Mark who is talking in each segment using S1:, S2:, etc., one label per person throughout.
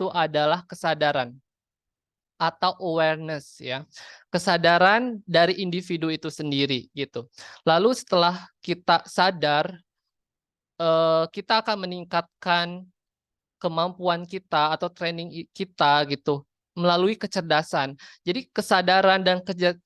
S1: itu adalah kesadaran atau awareness ya. Kesadaran dari individu itu sendiri gitu. Lalu setelah kita sadar, kita akan meningkatkan kemampuan kita atau training kita gitu melalui kecerdasan. Jadi kesadaran dan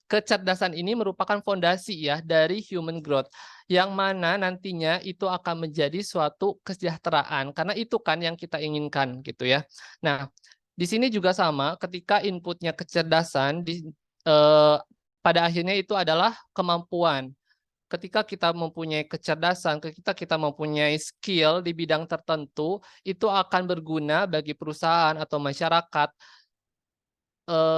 S1: kecerdasan ini merupakan fondasi ya dari human growth yang mana nantinya itu akan menjadi suatu kesejahteraan karena itu kan yang kita inginkan gitu ya. Nah, di sini juga sama ketika inputnya kecerdasan pada akhirnya itu adalah kemampuan. Ketika kita mempunyai kecerdasan, ketika kita mempunyai skill di bidang tertentu, itu akan berguna bagi perusahaan atau masyarakat,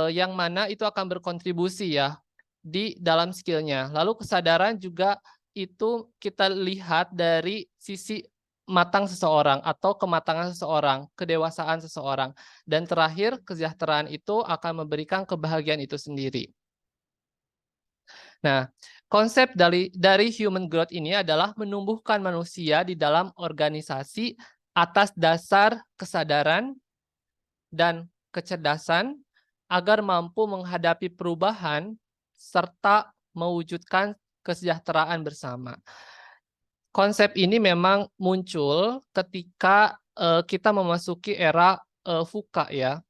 S1: yang mana itu akan berkontribusi ya di dalam skillnya. Lalu kesadaran juga itu kita lihat dari sisi matang seseorang atau kematangan seseorang, kedewasaan seseorang. Dan terakhir, kesejahteraan itu akan memberikan kebahagiaan itu sendiri. Nah, konsep dari human growth ini adalah menumbuhkan manusia di dalam organisasi atas dasar kesadaran dan kecerdasan agar mampu menghadapi perubahan serta mewujudkan kesejahteraan bersama. Konsep ini memang muncul ketika kita memasuki era VUCA ya,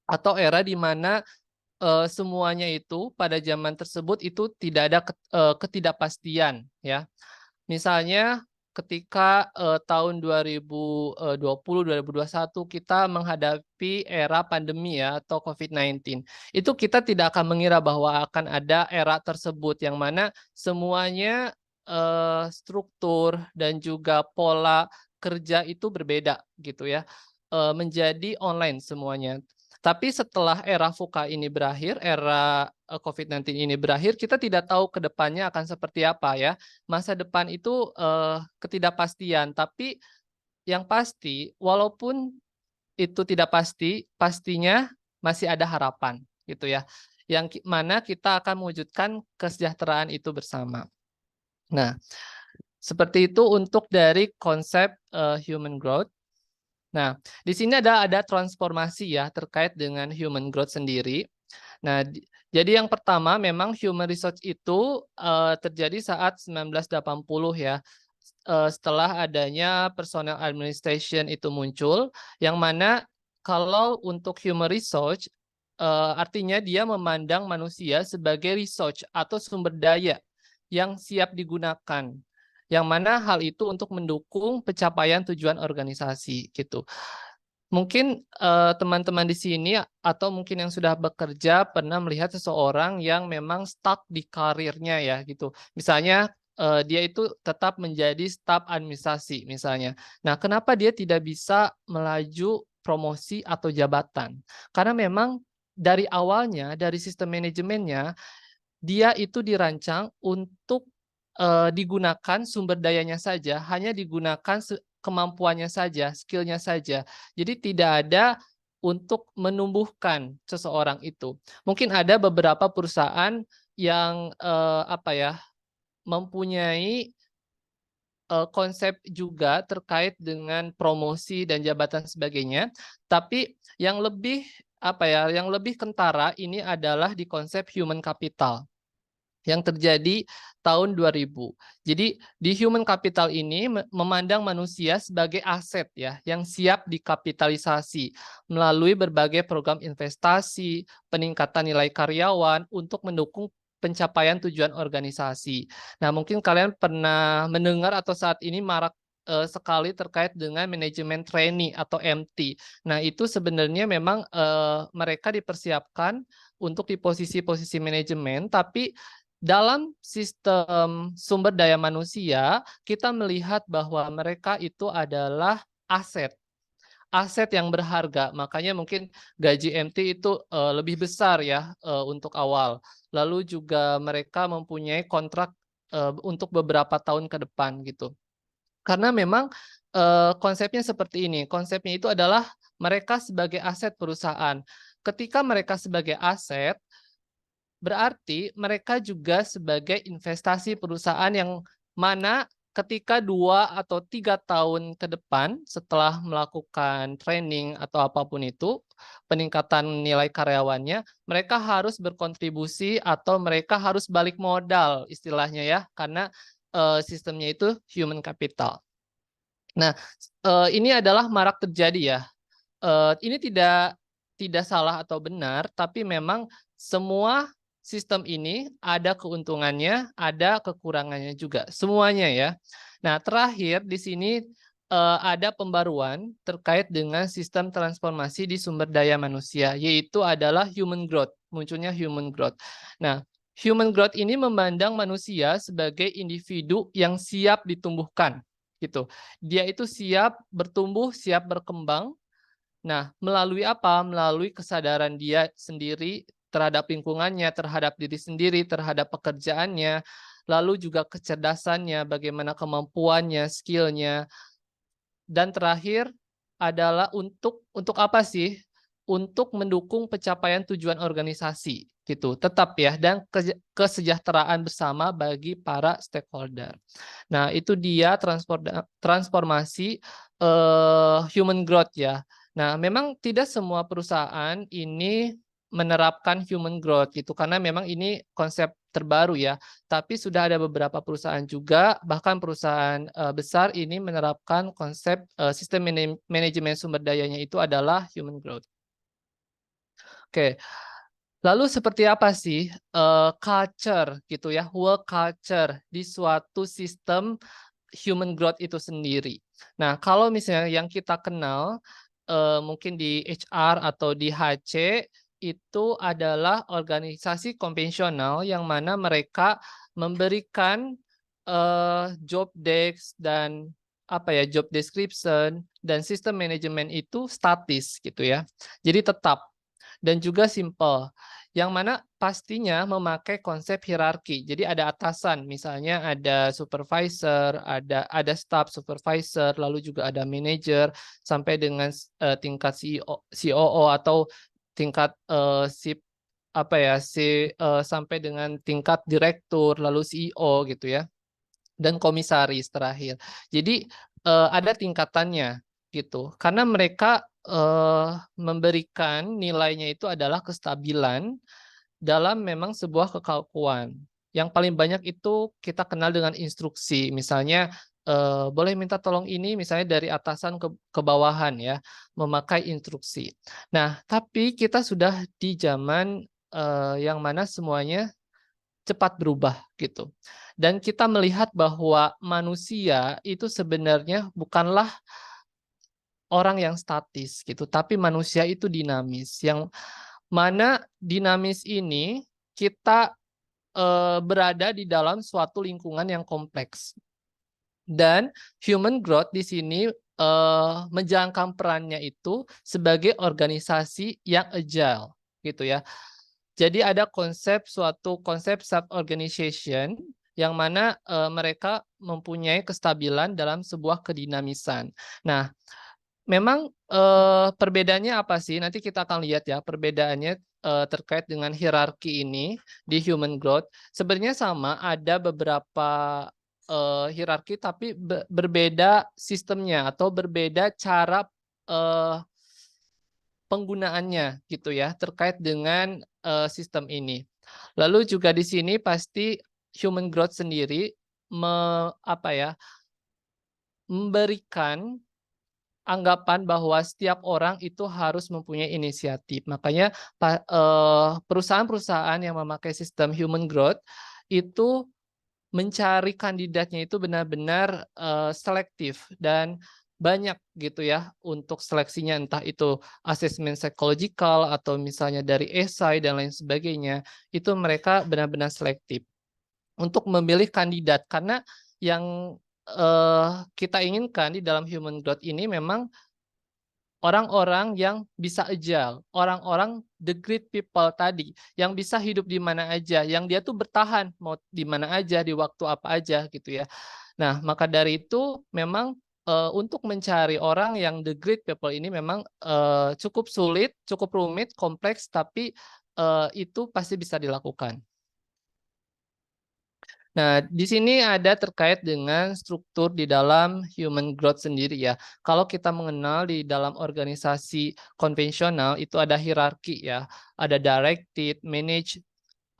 S1: atau era di mana semuanya itu pada zaman tersebut itu tidak ada ketidakpastian ya. Misalnya ketika tahun 2020-2021 kita menghadapi era pandemi ya atau COVID-19. Itu kita tidak akan mengira bahwa akan ada era tersebut yang mana semuanya struktur dan juga pola kerja itu berbeda gitu ya. Menjadi online semuanya. Tapi setelah era VUCA ini berakhir, era COVID-19 ini berakhir, kita tidak tahu ke depannya akan seperti apa ya. Masa depan itu ketidakpastian, tapi yang pasti walaupun itu tidak pasti, pastinya masih ada harapan gitu ya. Yang mana kita akan mewujudkan kesejahteraan itu bersama. Nah, seperti itu untuk dari konsep human growth. Nah, di sini ada transformasi ya terkait dengan human growth sendiri. Nah, jadi yang pertama memang human research itu terjadi saat 1980 ya. Setelah adanya personal administration itu muncul, yang mana kalau untuk human research artinya dia memandang manusia sebagai research atau sumber daya yang siap digunakan. Yang mana hal itu untuk mendukung pencapaian tujuan organisasi gitu. Mungkin teman-teman di sini atau mungkin yang sudah bekerja pernah melihat seseorang yang memang stuck di karirnya ya gitu. Misalnya dia itu tetap menjadi staf administrasi misalnya. Nah, kenapa dia tidak bisa melaju promosi atau jabatan? Karena memang dari awalnya, dari sistem manajemennya, dia itu dirancang untuk digunakan sumber dayanya saja, hanya digunakan kemampuannya saja, skill-nya saja. Jadi tidak ada untuk menumbuhkan seseorang itu. Mungkin ada beberapa perusahaan yang apa ya, mempunyai konsep juga terkait dengan promosi dan jabatan sebagainya, tapi yang lebih apa ya, yang lebih kentara ini adalah di konsep human capital yang terjadi tahun 2000. Jadi di human capital ini memandang manusia sebagai aset ya yang siap dikapitalisasi melalui berbagai program investasi, peningkatan nilai karyawan untuk mendukung pencapaian tujuan organisasi. Nah, mungkin kalian pernah mendengar atau saat ini marak sekali terkait dengan manajemen trainee atau MT. Nah, itu sebenarnya memang mereka dipersiapkan untuk di posisi-posisi manajemen, tapi dalam sistem sumber daya manusia, kita melihat bahwa mereka itu adalah aset, aset yang berharga. Makanya mungkin gaji MT itu lebih besar ya untuk awal. Lalu juga mereka mempunyai kontrak untuk beberapa tahun ke depan gitu. Karena memang konsepnya seperti ini. Konsepnya itu adalah mereka sebagai aset perusahaan. Ketika mereka sebagai aset, berarti mereka juga sebagai investasi perusahaan yang mana ketika 2 atau 3 tahun ke depan setelah melakukan training atau apapun itu, peningkatan nilai karyawannya, mereka harus berkontribusi atau mereka harus balik modal istilahnya ya, karena sistemnya itu human capital. Nah, ini adalah marak terjadi ya. Ini tidak salah atau benar, tapi memang semua sistem ini ada keuntungannya, ada kekurangannya juga, semuanya ya. Nah, terakhir di sini ada pembaruan terkait dengan sistem transformasi di sumber daya manusia, yaitu adalah human growth, munculnya human growth. Nah, human growth ini memandang manusia sebagai individu yang siap ditumbuhkan, gitu. Dia itu siap bertumbuh, siap berkembang. Nah, melalui apa? Melalui kesadaran dia sendiri terhadap lingkungannya, terhadap diri sendiri, terhadap pekerjaannya, lalu juga kecerdasannya, bagaimana kemampuannya, skill-nya. Dan terakhir adalah untuk apa sih? Untuk mendukung pencapaian tujuan organisasi gitu. Tetap ya, dan kesejahteraan bersama bagi para stakeholder. Nah, itu dia transformasi human growth ya. Nah, memang tidak semua perusahaan ini menerapkan human growth gitu karena memang ini konsep terbaru ya. Tapi sudah ada beberapa perusahaan juga, bahkan perusahaan besar ini menerapkan konsep sistem manajemen sumber dayanya itu adalah human growth. Oke, lalu seperti apa sih culture gitu ya, work culture di suatu sistem human growth itu sendiri? Nah, kalau misalnya yang kita kenal mungkin di HR atau di HC itu adalah organisasi konvensional yang mana mereka memberikan job desk dan apa ya, job description dan sistem manajemen itu statis gitu ya. Jadi tetap dan juga simple, yang mana pastinya memakai konsep hierarki. Jadi ada atasan, misalnya ada supervisor, ada staff supervisor, lalu juga ada manager, sampai dengan tingkat CEO, COO atau tingkat apa ya, sampai dengan tingkat direktur, lalu CEO gitu ya, dan komisaris terakhir. Jadi ada tingkatannya gitu, karena mereka memberikan nilainya itu adalah kestabilan dalam memang sebuah kekakuan. Yang paling banyak itu kita kenal dengan instruksi, misalnya boleh minta tolong ini, misalnya dari atasan ke bawahan ya, memakai instruksi. Nah, tapi kita sudah di zaman yang mana semuanya cepat berubah gitu. Dan kita melihat bahwa manusia itu sebenarnya bukanlah orang yang statis gitu, tapi manusia itu dinamis. Yang mana dinamis ini kita berada di dalam suatu lingkungan yang kompleks. Dan human growth di sini menjalankan perannya itu sebagai organisasi yang agile gitu ya. Jadi ada suatu konsep self-organization yang mana mereka mempunyai kestabilan dalam sebuah kedinamisan. Nah, memang perbedaannya apa sih? Nanti kita akan lihat ya perbedaannya terkait dengan hierarki ini di human growth. Sebenarnya sama, ada beberapa hierarki tapi berbeda sistemnya atau berbeda cara penggunaannya gitu ya terkait dengan sistem ini. Lalu juga di sini pasti human growth sendiri apa ya, memberikan anggapan bahwa setiap orang itu harus mempunyai inisiatif. Makanya perusahaan-perusahaan yang memakai sistem human growth itu mencari kandidatnya itu benar-benar selektif dan banyak gitu ya untuk seleksinya, entah itu asesmen psychological atau misalnya dari esai dan lain sebagainya, itu mereka benar-benar selektif untuk memilih kandidat karena yang kita inginkan di dalam human growth ini memang orang-orang yang bisa agile, orang-orang the great people tadi, yang bisa hidup di mana aja, yang dia tuh bertahan mau di mana aja, di waktu apa aja gitu ya. Nah, maka dari itu memang untuk mencari orang yang the great people ini memang cukup sulit, cukup rumit, kompleks, tapi itu pasti bisa dilakukan. Nah, di sini ada terkait dengan struktur di dalam human growth sendiri ya. Kalau kita mengenal di dalam organisasi konvensional itu ada hierarki ya, ada directed, manage,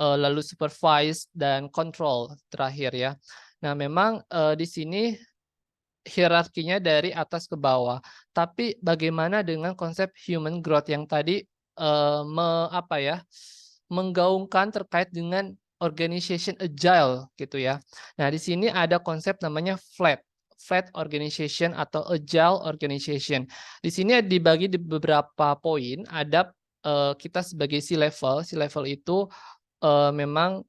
S1: lalu supervise dan control terakhir ya. Nah, memang di sini hierarkinya dari atas ke bawah. Tapi bagaimana dengan konsep human growth yang tadi apa ya, menggaungkan terkait dengan organization agile gitu ya. Nah, di sini ada konsep namanya flat organization atau agile organization. Di sini dibagi di beberapa poin, ada kita sebagai C-level, C-level itu memang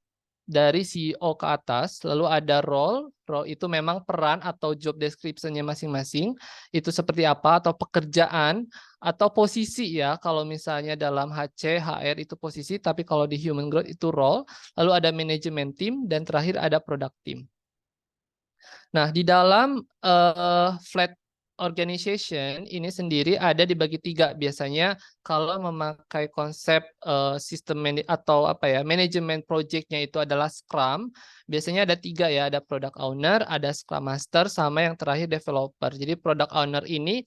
S1: dari CEO ke atas, lalu ada role itu memang peran atau job description-nya masing-masing, itu seperti apa, atau pekerjaan, atau posisi ya, kalau misalnya dalam HC, HR itu posisi, tapi kalau di human growth itu role, lalu ada manajemen tim, dan terakhir ada product team. Nah, di dalam flat organization ini sendiri ada dibagi 3 biasanya kalau memakai konsep sistem atau apa ya, manajemen project-nya itu adalah Scrum, biasanya ada 3 ya, ada product owner, ada Scrum Master, sama yang terakhir developer. Jadi product owner ini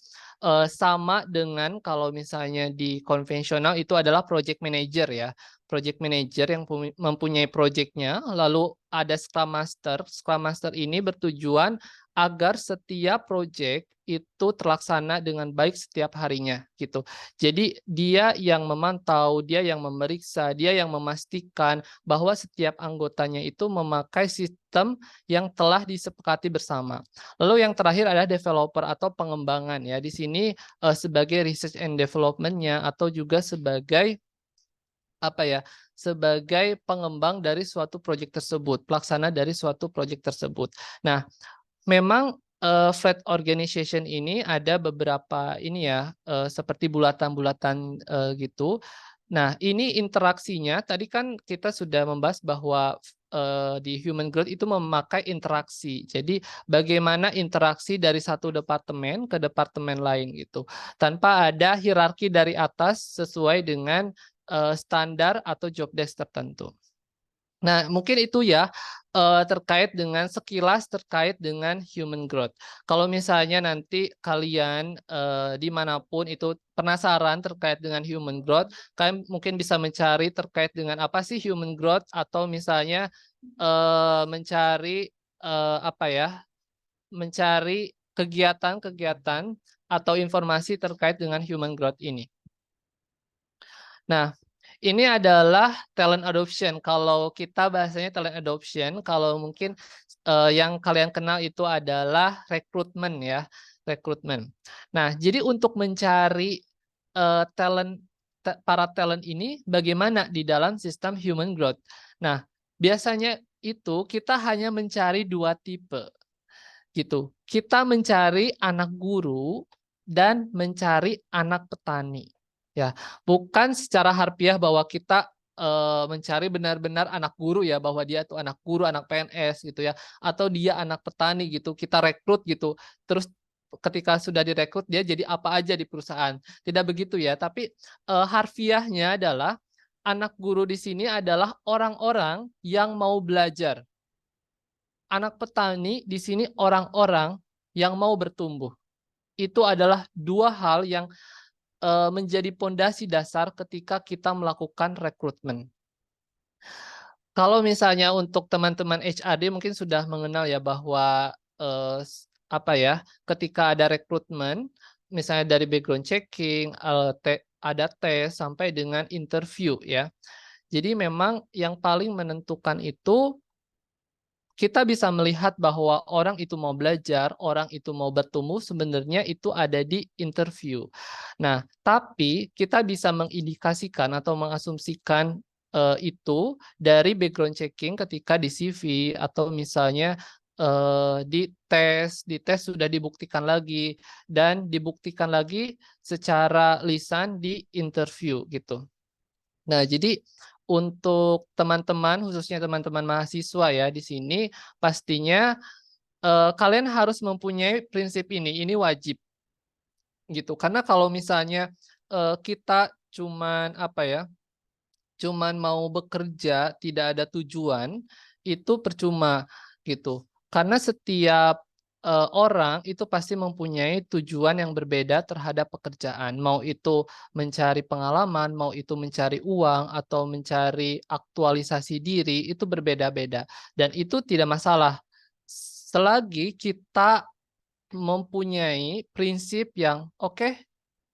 S1: sama dengan kalau misalnya di konvensional itu adalah project manager ya. Project manager yang mempunyai project-nya, lalu ada Scrum Master. Scrum Master ini bertujuan agar setiap project itu terlaksana dengan baik setiap harinya gitu. Jadi dia yang memantau, dia yang memeriksa, dia yang memastikan bahwa setiap anggotanya itu memakai sistem yang telah disepakati bersama. Lalu yang terakhir adalah developer atau pengembangan ya. Di sini sebagai research and development-nya atau juga sebagai apa ya, sebagai pengembang dari suatu proyek tersebut, pelaksana dari suatu proyek tersebut. Nah, memang flat organization ini ada beberapa ini ya, seperti bulatan-bulatan gitu. Nah, ini interaksinya tadi kan kita sudah membahas bahwa di human growth itu memakai interaksi. Jadi bagaimana interaksi dari satu departemen ke departemen lain gitu. Tanpa ada hierarki dari atas sesuai dengan standar atau job desk tertentu. Nah, mungkin itu ya terkait dengan sekilas terkait dengan human growth. Kalau misalnya nanti kalian dimanapun itu penasaran terkait dengan human growth, kalian mungkin bisa mencari terkait dengan apa sih human growth atau misalnya mencari apa ya, mencari kegiatan-kegiatan atau informasi terkait dengan human growth ini. Nah, ini adalah talent adoption. Kalau kita bahasanya talent adoption, kalau mungkin yang kalian kenal itu adalah rekrutmen ya, rekrutmen. Nah, jadi untuk mencari para talent ini bagaimana di dalam sistem human growth. Nah, biasanya itu kita hanya mencari 2 tipe gitu. Kita mencari anak guru dan mencari anak petani. Ya, bukan secara harfiah bahwa kita mencari benar-benar anak guru ya, bahwa dia tuh anak guru, anak PNS gitu ya, atau dia anak petani gitu, kita rekrut gitu. Terus ketika sudah direkrut dia jadi apa aja di perusahaan. Tidak begitu ya, tapi harfiahnya adalah anak guru di sini adalah orang-orang yang mau belajar. Anak petani di sini orang-orang yang mau bertumbuh. Itu adalah 2 hal yang menjadi pondasi dasar ketika kita melakukan rekrutmen. Kalau misalnya untuk teman-teman HRD mungkin sudah mengenal ya bahwa apa ya, ketika ada rekrutmen, misalnya dari background checking, ada tes sampai dengan interview ya. Jadi memang yang paling menentukan itu kita bisa melihat bahwa orang itu mau belajar, orang itu mau bertumbuh, sebenarnya itu ada di interview. Nah, tapi kita bisa mengindikasikan atau mengasumsikan itu dari background checking ketika di CV atau misalnya di tes sudah dibuktikan lagi dan dibuktikan lagi secara lisan di interview gitu. Nah, jadi untuk teman-teman, khususnya teman-teman mahasiswa ya di sini, pastinya kalian harus mempunyai prinsip ini wajib gitu. Karena kalau misalnya kita cuman apa ya, cuman mau bekerja tidak ada tujuan, itu percuma gitu. Karena setiap orang itu pasti mempunyai tujuan yang berbeda terhadap pekerjaan. Mau itu mencari pengalaman, mau itu mencari uang, atau mencari aktualisasi diri, itu berbeda-beda. Dan itu tidak masalah. Selagi kita mempunyai prinsip yang oke,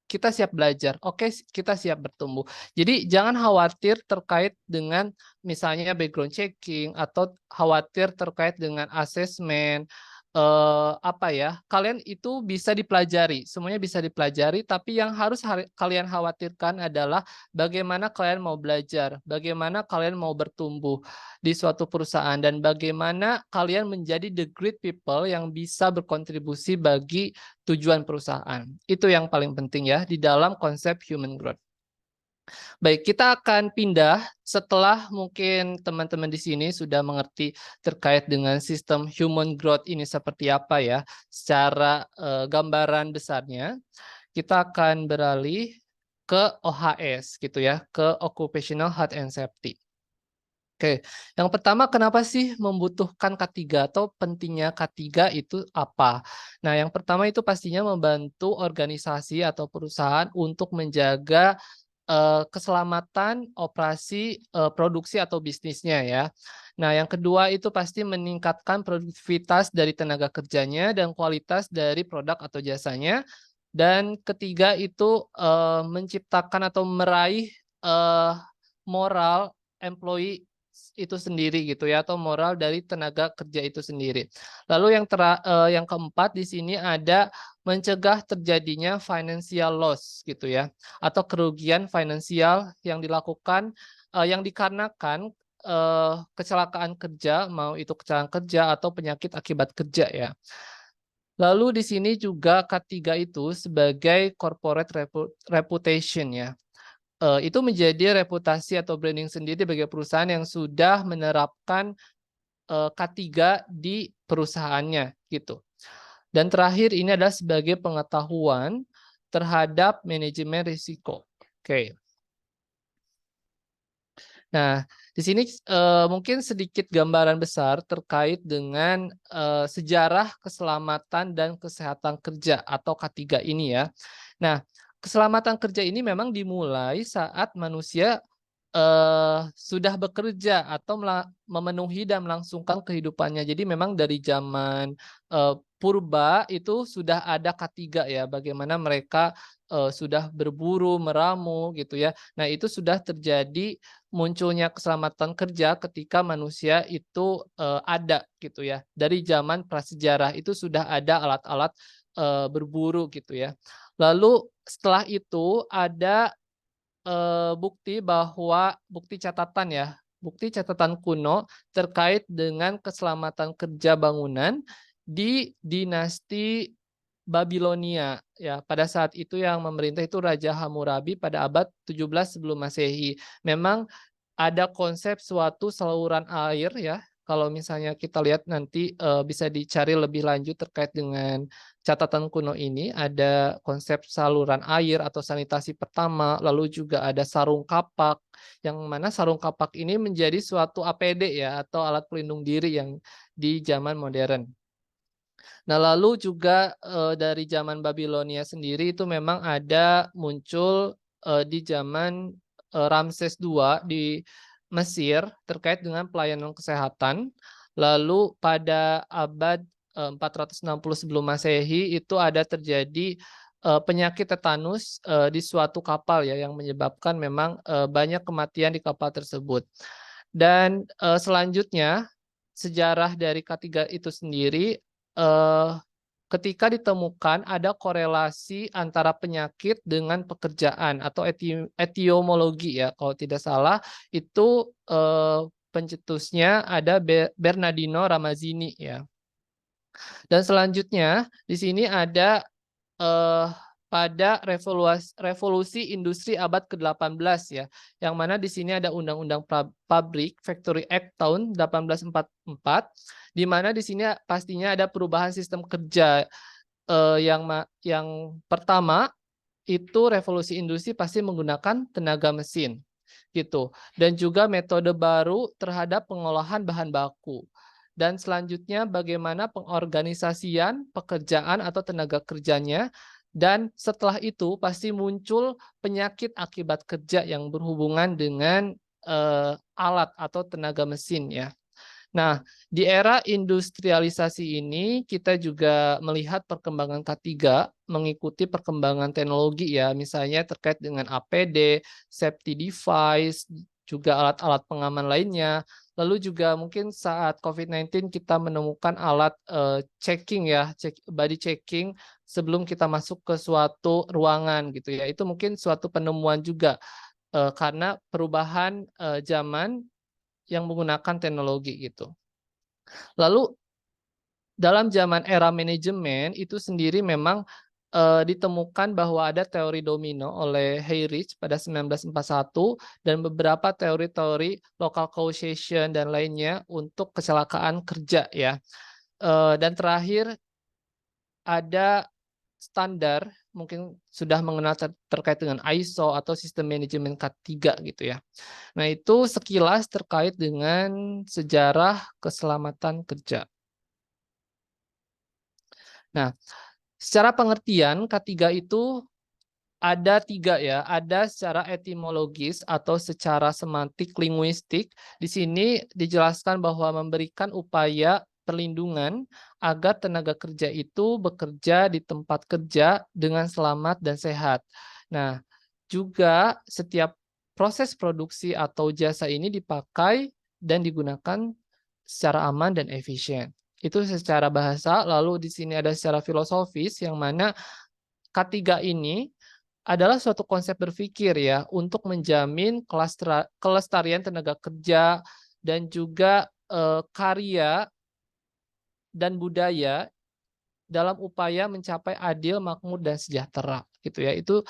S1: kita siap belajar, oke, kita siap bertumbuh. Jadi jangan khawatir terkait dengan misalnya background checking atau khawatir terkait dengan asesmen, apa ya, kalian itu bisa dipelajari, semuanya bisa dipelajari, tapi yang harus kalian khawatirkan adalah bagaimana kalian mau belajar, bagaimana kalian mau bertumbuh di suatu perusahaan, dan bagaimana kalian menjadi the great people yang bisa berkontribusi bagi tujuan perusahaan. Itu yang paling penting ya di dalam konsep human growth. Baik, kita akan pindah setelah mungkin teman-teman di sini sudah mengerti terkait dengan sistem human growth ini seperti apa ya, secara gambaran besarnya. Kita akan beralih ke OHS gitu ya, ke Occupational Health and Safety. Oke, yang pertama kenapa sih membutuhkan K3 atau pentingnya K3 itu apa? Nah, yang pertama itu pastinya membantu organisasi atau perusahaan untuk menjaga keselamatan operasi produksi atau bisnisnya ya. Nah, yang kedua itu pasti meningkatkan produktivitas dari tenaga kerjanya dan kualitas dari produk atau jasanya. Dan ketiga itu menciptakan atau meraih moral employee itu sendiri gitu ya, atau moral dari tenaga kerja itu sendiri. Lalu yang keempat di sini ada mencegah terjadinya financial loss gitu ya, atau kerugian finansial yang dilakukan yang dikarenakan kecelakaan kerja, mau itu kecelakaan kerja atau penyakit akibat kerja ya. Lalu di sini juga K3 itu sebagai corporate reputation ya. Itu menjadi reputasi atau branding sendiri bagi perusahaan yang sudah menerapkan K3 di perusahaannya gitu. Dan terakhir ini adalah sebagai pengetahuan terhadap manajemen risiko. Oke. Nah, di sini mungkin sedikit gambaran besar terkait dengan sejarah keselamatan dan kesehatan kerja atau K3 ini ya. Nah, keselamatan kerja ini memang dimulai saat manusia sudah bekerja atau memenuhi dan melangsungkan kehidupannya. Jadi memang dari zaman purba itu sudah ada K3 ya, bagaimana mereka sudah berburu, meramu gitu ya. Nah, itu sudah terjadi munculnya keselamatan kerja ketika manusia itu ada gitu ya. Dari zaman prasejarah itu sudah ada alat-alat berburu gitu ya. Lalu setelah itu ada bukti catatan ya, bukti catatan kuno terkait dengan keselamatan kerja bangunan di dinasti Babilonia ya. Pada saat itu yang memerintah itu Raja Hammurabi pada abad 17 sebelum Masehi. Memang ada konsep suatu saluran air ya. Kalau misalnya kita lihat nanti bisa dicari lebih lanjut terkait dengan catatan kuno ini, ada konsep saluran air atau sanitasi pertama, lalu juga ada sarung kapak, yang mana sarung kapak ini menjadi suatu APD ya, atau alat pelindung diri yang di zaman modern. Nah, lalu juga dari zaman Babilonia sendiri itu memang ada muncul di zaman Ramses II di Mesir terkait dengan pelayanan kesehatan. Lalu pada abad 460 sebelum Masehi itu ada terjadi penyakit tetanus di suatu kapal ya yang menyebabkan memang banyak kematian di kapal tersebut. Dan selanjutnya sejarah dari K3 itu sendiri ketika ditemukan ada korelasi antara penyakit dengan pekerjaan atau etiologi ya, kalau tidak salah itu pencetusnya ada Bernardino Ramazzini ya. Dan selanjutnya di sini ada pada revolusi industri abad ke-18 ya, yang mana di sini ada Undang-Undang Pabrik Factory Act tahun 1844, di mana di sini pastinya ada perubahan sistem kerja yang pertama itu revolusi industri pasti menggunakan tenaga mesin. gitu. Dan juga metode baru terhadap pengolahan bahan baku. Dan selanjutnya bagaimana pengorganisasian pekerjaan atau tenaga kerjanya, dan setelah itu pasti muncul penyakit akibat kerja yang berhubungan dengan alat atau tenaga mesin ya. Nah, di era industrialisasi ini kita juga melihat perkembangan K3 mengikuti perkembangan teknologi ya, misalnya terkait dengan APD, safety device, juga alat-alat pengaman lainnya. Lalu juga mungkin saat COVID-19 kita menemukan alat checking ya, body checking sebelum kita masuk ke suatu ruangan gitu ya. Itu mungkin suatu penemuan juga karena perubahan zaman yang menggunakan teknologi gitu. Lalu dalam zaman era manajemen itu sendiri memang ditemukan bahwa ada teori domino oleh Heyrich pada 1941 dan beberapa teori-teori local causation dan lainnya untuk kecelakaan kerja ya. Dan terakhir ada standar mungkin sudah mengenal terkait dengan ISO atau sistem manajemen K3 gitu ya. Nah, itu sekilas terkait dengan sejarah keselamatan kerja. Nah, secara pengertian K3 itu ada 3 ya, ada secara etimologis atau secara semantik linguistik. Di sini dijelaskan bahwa memberikan upaya perlindungan agar tenaga kerja itu bekerja di tempat kerja dengan selamat dan sehat. Nah, juga setiap proses produksi atau jasa ini dipakai dan digunakan secara aman dan efisien. Itu secara bahasa, lalu di sini ada secara filosofis yang mana K3 ini adalah suatu konsep berpikir ya untuk menjamin kelestarian tenaga kerja dan juga karya dan budaya dalam upaya mencapai adil, makmur dan sejahtera gitu ya. Itu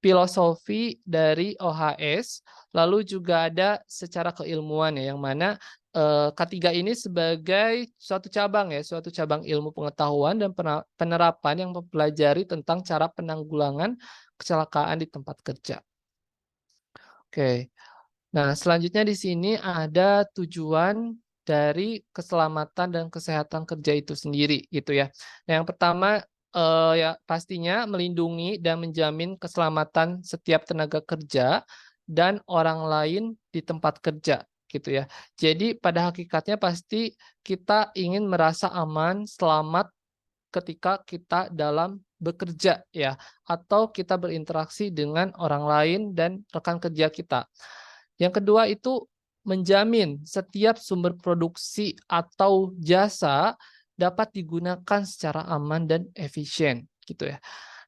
S1: filosofi dari OHS, lalu juga ada secara keilmuan ya, yang mana K3 ini sebagai suatu cabang ya, suatu cabang ilmu pengetahuan dan penerapan yang mempelajari tentang cara penanggulangan kecelakaan di tempat kerja. Oke. Nah, selanjutnya di sini ada tujuan dari keselamatan dan kesehatan kerja itu sendiri gitu ya. Nah, yang pertama ya pastinya melindungi dan menjamin keselamatan setiap tenaga kerja dan orang lain di tempat kerja gitu ya. Jadi pada hakikatnya pasti kita ingin merasa aman, selamat ketika kita dalam bekerja ya, atau kita berinteraksi dengan orang lain dan rekan kerja kita. Yang kedua itu menjamin setiap sumber produksi atau jasa dapat digunakan secara aman dan efisien gitu ya.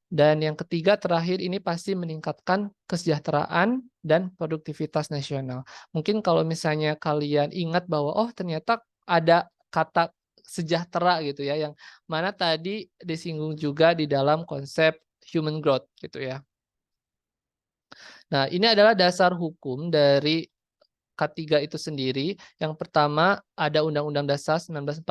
S1: Dan yang ketiga terakhir ini pasti meningkatkan kesejahteraan dan produktivitas nasional. Mungkin kalau misalnya kalian ingat bahwa oh ternyata ada kata sejahtera gitu ya yang mana tadi disinggung juga di dalam konsep human growth gitu ya. Nah, ini adalah dasar hukum dari K3 itu sendiri. Yang pertama ada Undang-Undang Dasar 1945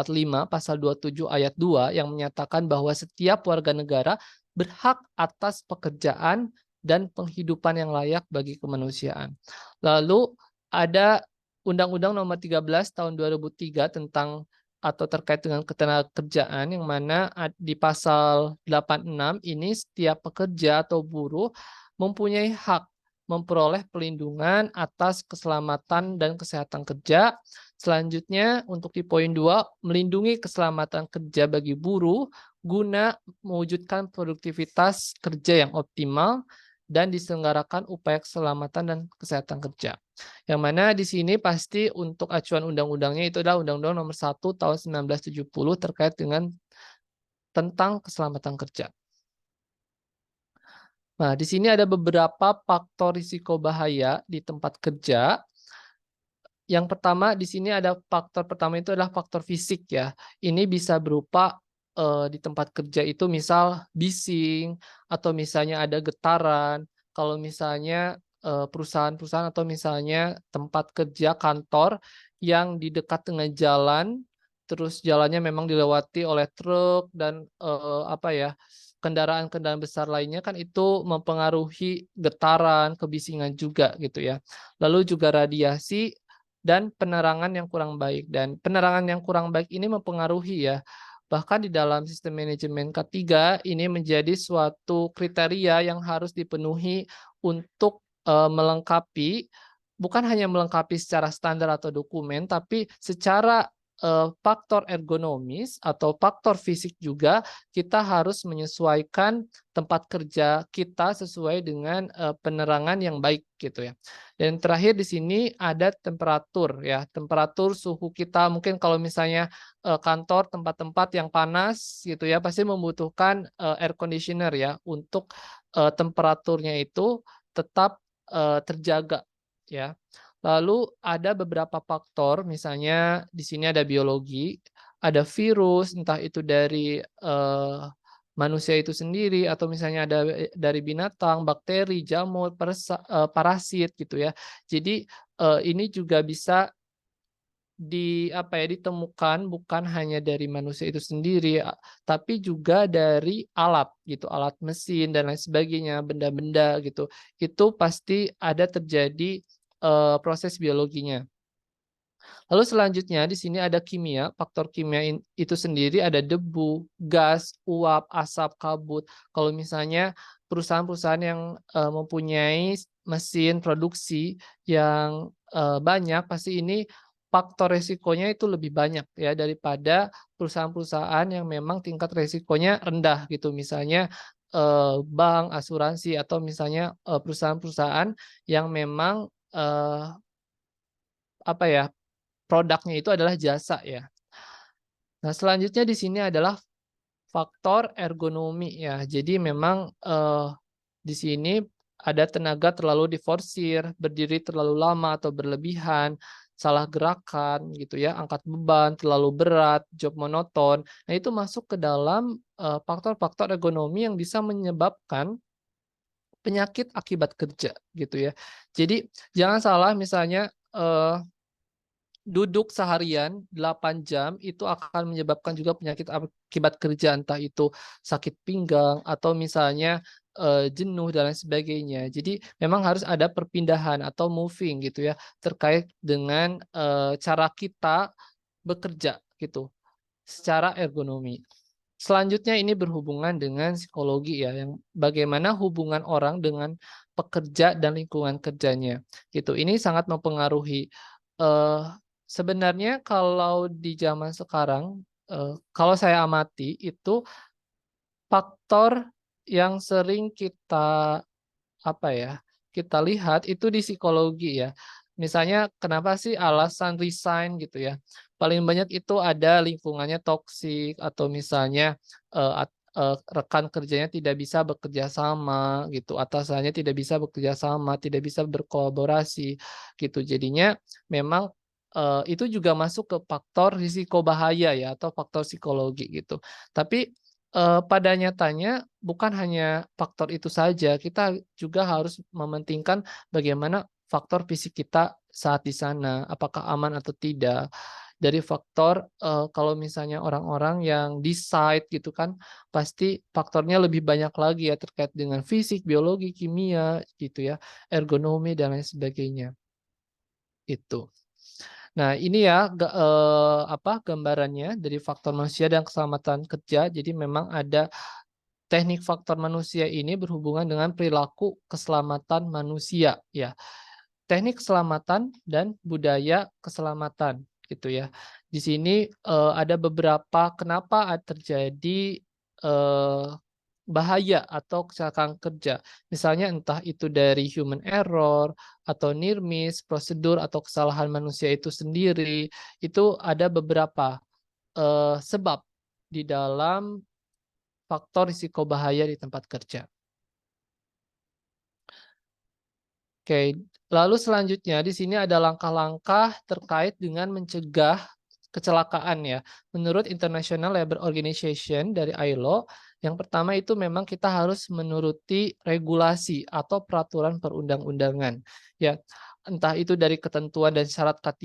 S1: pasal 27 ayat 2 yang menyatakan bahwa setiap warga negara berhak atas pekerjaan dan penghidupan yang layak bagi kemanusiaan. Lalu ada Undang-Undang Nomor 13 tahun 2003 tentang atau terkait dengan ketenagakerjaan yang mana di pasal 86 ini setiap pekerja atau buruh mempunyai hak memperoleh pelindungan atas keselamatan dan kesehatan kerja. Selanjutnya untuk di poin 2, melindungi keselamatan kerja bagi buruh guna mewujudkan produktivitas kerja yang optimal dan diselenggarakan upaya keselamatan dan kesehatan kerja. Yang mana di sini pasti untuk acuan undang-undangnya itu adalah Undang-Undang Nomor 1 Tahun 1970 terkait dengan tentang keselamatan kerja. Nah, di sini ada beberapa faktor risiko bahaya di tempat kerja. Yang pertama di sini ada faktor pertama itu adalah faktor fisik ya. Ini bisa berupa di tempat kerja itu misal bising atau misalnya ada getaran. Kalau misalnya perusahaan-perusahaan atau misalnya tempat kerja kantor yang di dekat dengan jalan, terus jalannya memang dilewati oleh truk dan apa ya kendaraan-kendaraan besar lainnya kan itu mempengaruhi getaran, kebisingan juga gitu ya. Lalu juga radiasi dan penerangan yang kurang baik, dan penerangan yang kurang baik ini mempengaruhi ya. Bahkan di dalam sistem manajemen K3 ini menjadi suatu kriteria yang harus dipenuhi untuk melengkapi, bukan hanya melengkapi secara standar atau dokumen, tapi secara faktor ergonomis atau faktor fisik juga kita harus menyesuaikan tempat kerja kita sesuai dengan penerangan yang baik gitu ya. Dan terakhir di sini ada temperatur ya, temperatur suhu kita. Mungkin kalau misalnya kantor tempat-tempat yang panas gitu ya pasti membutuhkan air conditioner ya untuk temperaturnya itu tetap terjaga ya. Lalu ada beberapa faktor, misalnya di sini ada biologi, ada virus, entah itu dari manusia itu sendiri atau misalnya ada dari binatang, bakteri, jamur, parasit gitu ya. Jadi ini juga bisa apa ya, ditemukan bukan hanya dari manusia itu sendiri, tapi juga dari alat gitu, alat mesin dan lain sebagainya, benda-benda gitu. Itu pasti ada terjadi proses biologinya. Lalu selanjutnya di sini ada kimia, faktor kimia itu sendiri ada debu, gas, uap, asap, kabut. Kalau misalnya perusahaan-perusahaan yang mempunyai mesin produksi yang banyak, pasti ini faktor resikonya itu lebih banyak ya daripada perusahaan-perusahaan yang memang tingkat resikonya rendah gitu. Misalnya bank, asuransi, atau misalnya perusahaan-perusahaan yang memang apa ya, produknya itu adalah jasa ya. Nah, selanjutnya di sini adalah faktor ergonomi ya. Jadi memang di sini ada tenaga terlalu diforsir, berdiri terlalu lama atau berlebihan, salah gerakan gitu ya, angkat beban terlalu berat, job monoton. Nah, itu masuk ke dalam faktor-faktor ergonomi yang bisa menyebabkan penyakit akibat kerja gitu ya. Jadi jangan salah, misalnya duduk seharian 8 jam itu akan menyebabkan juga penyakit akibat kerja, entah itu sakit pinggang atau misalnya jenuh dan lain sebagainya. Jadi memang harus ada perpindahan atau moving gitu ya, terkait dengan cara kita bekerja gitu, secara ergonomi. Selanjutnya ini berhubungan dengan psikologi ya, yang bagaimana hubungan orang dengan pekerja dan lingkungan kerjanya gitu. Ini sangat mempengaruhi. Eh, Sebenarnya kalau di zaman sekarang, kalau saya amati itu faktor yang sering kita apa ya, kita lihat itu di psikologi ya. Misalnya kenapa sih alasan resign gitu ya. Paling banyak itu ada lingkungannya toksik atau misalnya rekan kerjanya tidak bisa bekerja sama gitu, atasannya tidak bisa bekerja sama, tidak bisa berkolaborasi gitu. Jadinya memang itu juga masuk ke faktor risiko bahaya ya atau faktor psikologi gitu. Tapi pada nyatanya bukan hanya faktor itu saja, kita juga harus mementingkan bagaimana faktor fisik kita saat di sana, apakah aman atau tidak. Dari faktor, kalau misalnya orang-orang yang di site gitu kan, pasti faktornya lebih banyak lagi ya terkait dengan fisik, biologi, kimia gitu ya, ergonomi dan lain sebagainya, itu. Nah, ini ya apa, gambarannya dari faktor manusia dan keselamatan kerja. Jadi memang ada teknik faktor manusia ini berhubungan dengan perilaku keselamatan manusia ya. Teknik keselamatan dan budaya keselamatan gitu ya. Di sini ada beberapa kenapa terjadi bahaya atau kecelakaan kerja. Misalnya entah itu dari human error atau near miss, prosedur atau kesalahan manusia itu sendiri. Itu ada beberapa sebab di dalam faktor risiko bahaya di tempat kerja. Oke, lalu selanjutnya di sini ada langkah-langkah terkait dengan mencegah kecelakaan ya. Menurut International Labour Organization dari ILO, yang pertama itu memang kita harus menuruti regulasi atau peraturan perundang-undangan. Ya, entah itu dari ketentuan dan syarat K3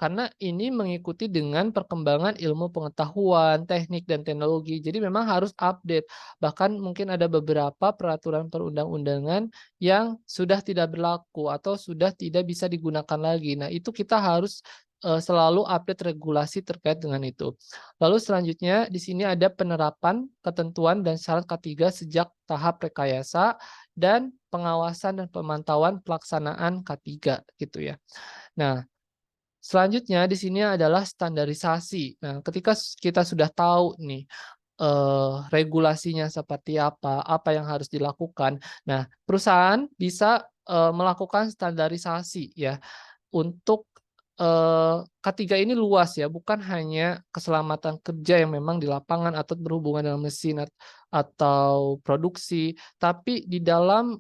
S1: karena ini mengikuti dengan perkembangan ilmu pengetahuan, teknik, dan teknologi. Jadi memang harus update. Bahkan mungkin ada beberapa peraturan perundang-undangan yang sudah tidak berlaku atau sudah tidak bisa digunakan lagi. Nah, itu kita harus selalu update regulasi terkait dengan itu. Lalu selanjutnya di sini ada penerapan ketentuan dan syarat K3 sejak tahap rekayasa dan pengawasan dan pemantauan pelaksanaan K3 gitu ya. Nah, selanjutnya di sini adalah standarisasi. Nah, ketika kita sudah tahu nih regulasinya seperti apa yang harus dilakukan. Nah, perusahaan bisa melakukan standarisasi ya untuk K3 ini luas ya, bukan hanya keselamatan kerja yang memang di lapangan atau berhubungan dengan mesin atau produksi, tapi di dalam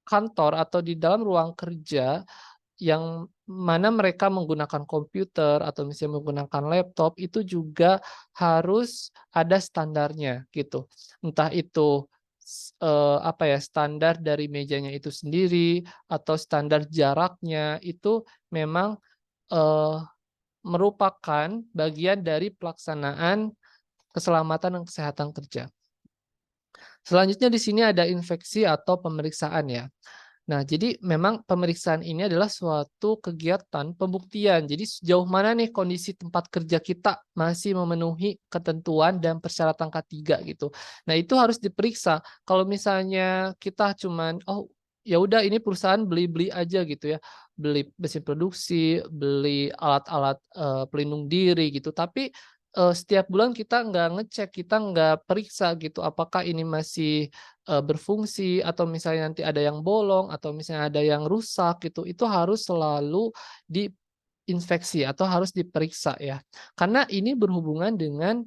S1: kantor atau di dalam ruang kerja yang mana mereka menggunakan komputer atau misalnya menggunakan laptop itu juga harus ada standarnya gitu. Entah itu apa ya, standar dari mejanya itu sendiri atau standar jaraknya itu memang eh, merupakan bagian dari pelaksanaan keselamatan dan kesehatan kerja. Selanjutnya di sini ada infeksi atau pemeriksaan ya. Nah, jadi memang pemeriksaan ini adalah suatu kegiatan pembuktian. Jadi sejauh mana nih kondisi tempat kerja kita masih memenuhi ketentuan dan persyaratan K3 gitu. Nah, itu harus diperiksa. Kalau misalnya kita cuman, oh ya udah ini perusahaan beli-beli aja gitu ya. Beli mesin produksi, beli alat-alat pelindung diri gitu. Tapi setiap bulan kita nggak ngecek, kita nggak periksa gitu apakah ini masih berfungsi atau misalnya nanti ada yang bolong atau misalnya ada yang rusak gitu, itu harus selalu diinspeksi atau harus diperiksa ya. Karena ini berhubungan dengan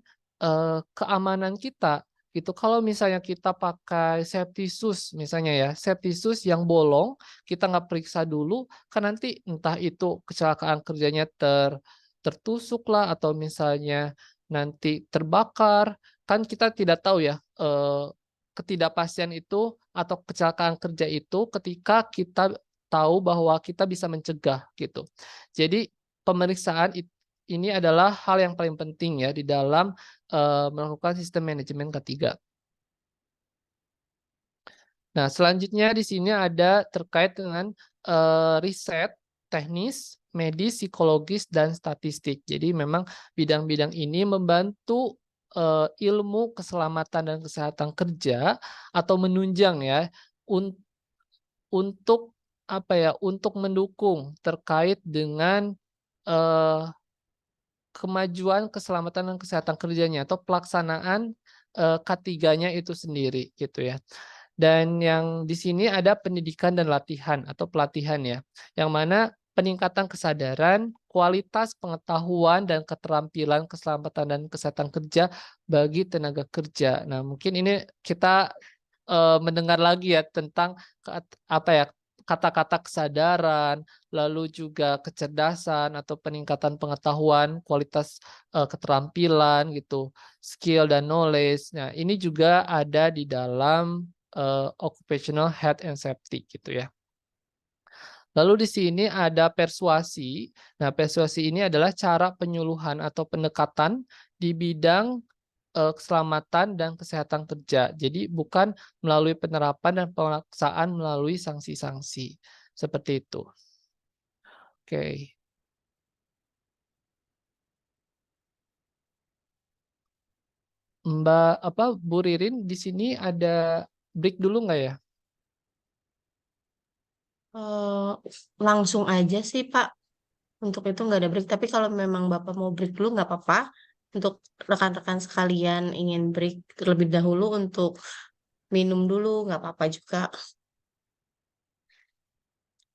S1: keamanan kita gitu. Kalau misalnya kita pakai safety shoes misalnya ya, safety shoes yang bolong, kita nggak periksa dulu, kan nanti entah itu kecelakaan kerjanya tertusuk lah atau misalnya nanti terbakar, kan kita tidak tahu ya ketidakpastian itu atau kecelakaan kerja itu ketika kita tahu bahwa kita bisa mencegah gitu. Jadi pemeriksaan ini adalah hal yang paling penting ya di dalam melakukan sistem manajemen K3. Nah, selanjutnya di sini ada terkait dengan riset, teknis, medis, psikologis, dan statistik. Jadi memang bidang-bidang ini membantu ilmu keselamatan dan kesehatan kerja atau menunjang ya un- untuk apa ya, untuk mendukung terkait dengan eh, kemajuan keselamatan dan kesehatan kerjanya atau pelaksanaan K3-nya itu sendiri gitu ya. Dan yang di sini ada pendidikan dan latihan atau pelatihan ya, yang mana peningkatan kesadaran, kualitas pengetahuan dan keterampilan keselamatan dan kesehatan kerja bagi tenaga kerja. Nah, mungkin ini kita mendengar lagi ya tentang apa ya, kata-kata kesadaran, lalu juga kecerdasan atau peningkatan pengetahuan, kualitas keterampilan gitu, skill dan knowledge. Nah, ini juga ada di dalam occupational health and safety gitu ya. Lalu di sini ada persuasi. Nah, persuasi ini adalah cara penyuluhan atau pendekatan di bidang keselamatan dan kesehatan kerja. Jadi bukan melalui penerapan dan pemaksaan melalui sanksi-sanksi. Seperti itu. Oke. Mbak Bu Ririn di sini ada break dulu nggak ya?
S2: Eh, langsung aja sih Pak. Untuk itu nggak ada break. Tapi kalau memang Bapak mau break dulu nggak apa-apa. Untuk rekan-rekan sekalian ingin break terlebih dahulu untuk minum dulu nggak apa-apa juga.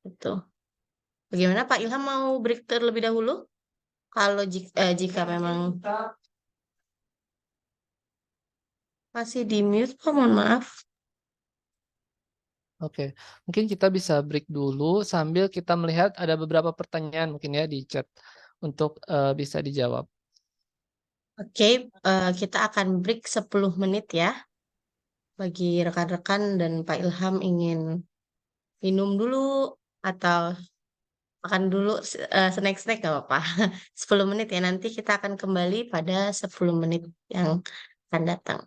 S2: Itu. Bagaimana Pak Ilham mau break terlebih dahulu? Kalau jika memang masih di mute, Pak, mohon maaf.
S1: Oke, mungkin kita bisa break dulu sambil kita melihat ada beberapa pertanyaan mungkin ya di chat untuk bisa dijawab.
S2: Oke, kita akan break 10 menit ya. Bagi rekan-rekan dan Pak Ilham ingin minum dulu atau makan dulu, snack-snack nggak apa-apa. 10 menit ya, nanti kita akan kembali pada 10 menit yang akan datang.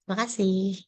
S2: Makasih.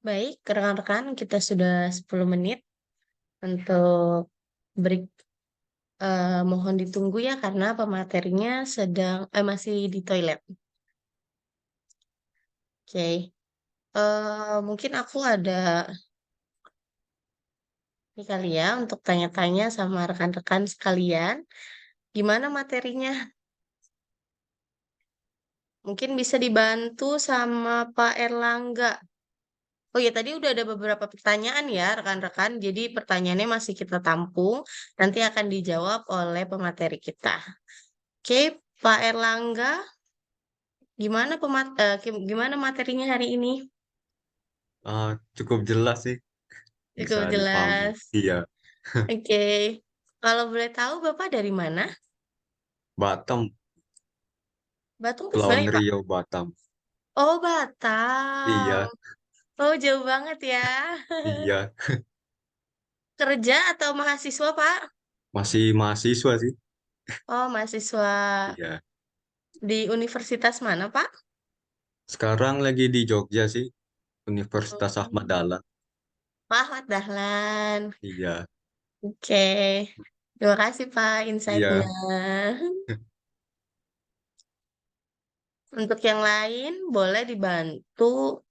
S2: Baik, rekan-rekan, kita sudah 10 menit untuk break. Mohon ditunggu ya karena pematerinya masih di toilet. Oke. Mungkin aku ada ini kali ya untuk tanya-tanya sama rekan-rekan sekalian. Gimana materinya? Mungkin bisa dibantu sama Pak Erlangga. Oh ya, tadi udah ada beberapa pertanyaan ya, rekan-rekan. Jadi pertanyaannya masih kita tampung, nanti akan dijawab oleh pemateri kita. Oke, Pak Erlangga, gimana materinya hari ini?
S3: Cukup jelas sih, bisa
S2: Cukup
S3: dipahami.
S2: jelas.
S3: Iya,
S2: Oke, kalau boleh tahu Bapak dari mana?
S3: Batam,
S2: Batum ke
S3: Kepulauan
S2: mana, Pak?
S3: Riau, Batam.
S2: Oh, Batam.
S3: Iya,
S2: Oh, jauh banget ya.
S3: iya,
S2: Kerja atau mahasiswa, Pak?
S3: masih mahasiswa sih.
S2: Oh, mahasiswa
S3: Iya,
S2: di universitas mana, Pak?
S3: sekarang lagi di Jogja sih, Universitas Ahmad
S2: Hmm.
S3: Dahlan.
S2: Ahmad Dahlan.
S3: Iya,
S2: Oke. Terima kasih, Pak, insight-nya.
S3: iya.
S2: Untuk yang lain, boleh dibantu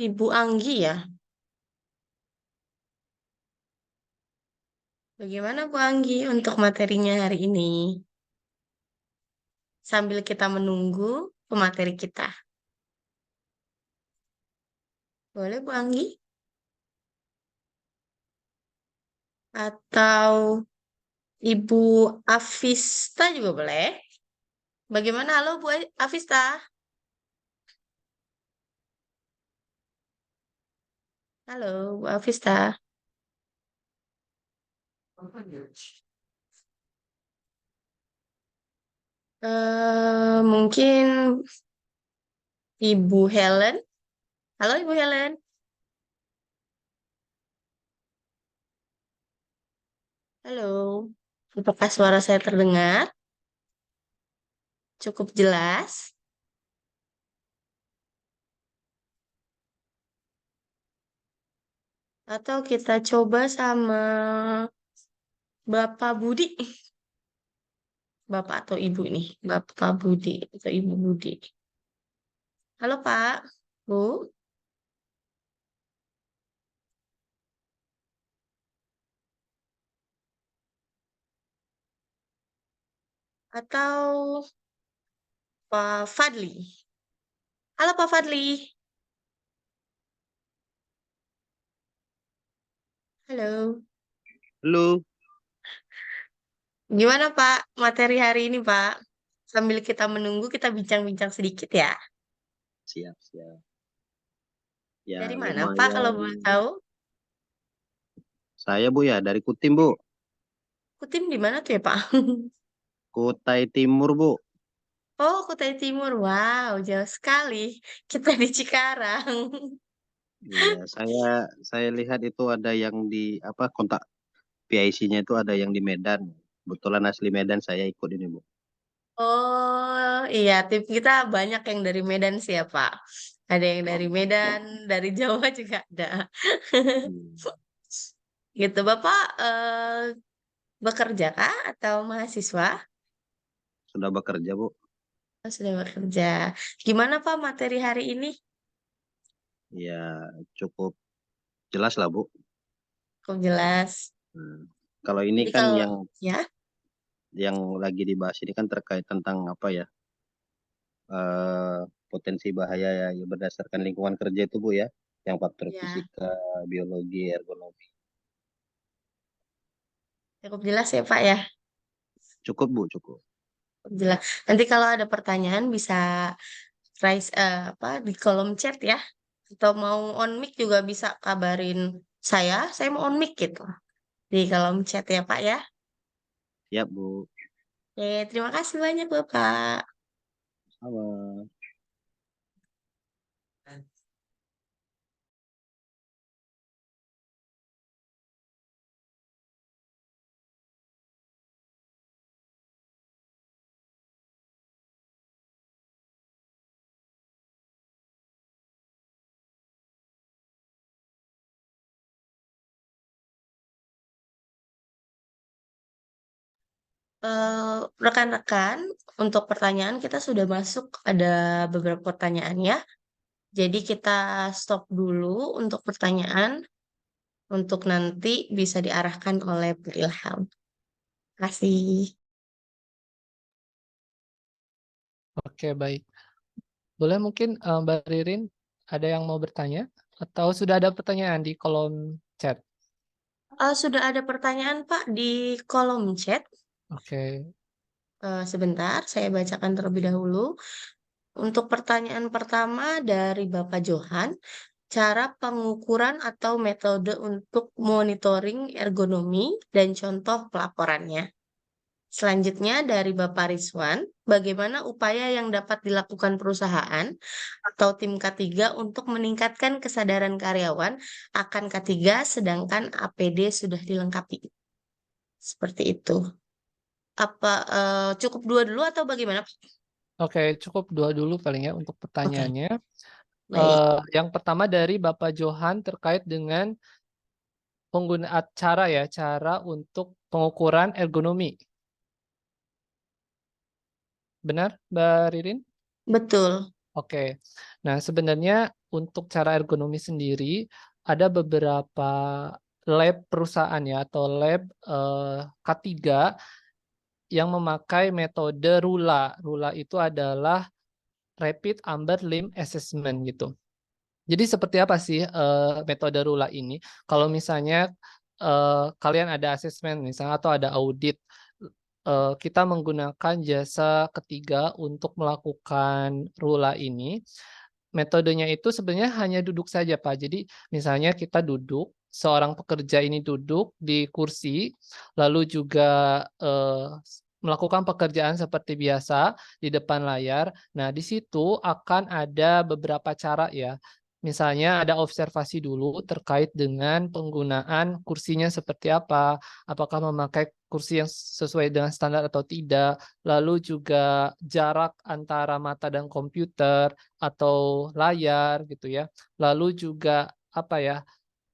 S2: Ibu Anggi ya. Bagaimana Bu Anggi untuk materinya hari ini? Sambil kita menunggu pemateri kita. Boleh Bu Anggi? Atau Ibu Afista juga boleh. Bagaimana? Halo Bu Afista. Halo Bu Afista. Mungkin Ibu Helen. Halo Ibu Helen. Halo. Apakah suara saya terdengar? Cukup jelas? Atau kita coba sama Bapak Budi? Bapak atau Ibu nih? Bapak Budi atau Ibu Budi? Halo Pak. Bu. Atau Pak Fadli? Halo Pak Fadli. Halo.
S4: Halo,
S2: Gimana Pak materi hari ini Pak? Sambil kita menunggu, kita bincang-bincang sedikit ya.
S4: siap-siap. Ya,
S2: Dari mana Pak kalau
S4: lumayan.
S2: boleh tahu?
S4: Saya Bu ya, dari Kutim Bu.
S2: Kutim di mana tuh ya Pak?
S4: Kutai Timur Bu.
S2: Oh, Kutai Timur. Wow, jauh sekali. Kita di Cikarang.
S4: Iya, saya lihat itu ada yang di apa kontak PIC-nya itu ada yang di Medan. Kebetulan asli Medan saya ikut ini Bu.
S2: Oh, iya, tim kita banyak yang dari Medan sih ya Pak. Ada yang dari Medan, dari Jawa juga ada.
S4: Hmm,
S2: Gitu, Bapak bekerja kah atau mahasiswa?
S4: Sudah bekerja Bu.
S2: Oh, sudah bekerja. Gimana Pak materi hari ini?
S4: Ya, cukup jelas lah Bu.
S2: Kok jelas.
S4: Hmm. Kalau ini
S2: Jadi
S4: kan
S2: kalau
S4: yang
S2: ya,
S4: yang lagi dibahas ini kan terkait tentang apa ya? eh, Potensi bahaya ya, ya berdasarkan lingkungan kerja itu Bu ya, yang faktor
S2: ya
S4: fisika, biologi, ergonomi.
S2: cukup jelas ya Pak ya.
S4: Cukup Bu, cukup.
S2: Cukup jelas. Nanti kalau ada pertanyaan bisa apa di kolom chat ya. Atau mau on mic juga bisa kabarin saya mau on mic gitu. Di kolom chat ya Pak ya.
S4: Siap Bu.
S2: Oke, terima kasih banyak Bapak.
S4: Sama.
S2: Rekan-rekan, untuk pertanyaan kita sudah masuk, ada beberapa pertanyaan ya. Jadi kita stop dulu untuk pertanyaan, untuk nanti bisa diarahkan oleh Bu Ilham. Terima kasih.
S1: Oke, baik. Boleh mungkin Mbak Ririn ada yang mau bertanya? Atau sudah ada pertanyaan di kolom chat?
S2: Sudah ada pertanyaan Pak di kolom chat.
S1: Oke.
S2: Sebentar, saya bacakan terlebih dahulu. Untuk pertanyaan pertama dari Bapak Johan, cara pengukuran atau metode untuk monitoring ergonomi dan contoh pelaporannya. Selanjutnya dari Bapak Rizwan, bagaimana upaya yang dapat dilakukan perusahaan atau tim K3 untuk meningkatkan kesadaran karyawan akan K3 sedangkan APD sudah dilengkapi. Seperti itu. Apa cukup dua dulu atau bagaimana, Pak?
S1: Oke, cukup dua dulu paling ya untuk
S2: Oke,
S1: pertanyaannya.
S2: baik.
S1: Yang pertama dari Bapak Johan terkait dengan penggunaan cara untuk pengukuran ergonomi. Benar, Mbak Ririn?
S2: Betul.
S1: Oke. Nah, sebenarnya untuk cara ergonomi sendiri ada beberapa lab perusahaan ya atau lab K3 yang memakai metode RULA. RULA itu adalah Rapid Lumbar Limb Assessment gitu. Jadi seperti apa sih metode RULA ini? Kalau misalnya kalian ada asesmen misalnya atau ada audit, kita menggunakan jasa ketiga untuk melakukan RULA ini. Metodenya itu sebenarnya hanya duduk saja, Pak. Jadi misalnya kita duduk, seorang pekerja ini duduk di kursi, lalu juga melakukan pekerjaan seperti biasa di depan layar. Nah, di situ akan ada beberapa cara ya. Misalnya ada observasi dulu terkait dengan penggunaan kursinya seperti apa, apakah memakai kursi yang sesuai dengan standar atau tidak, lalu juga jarak antara mata dan komputer atau layar gitu ya. Lalu juga apa ya?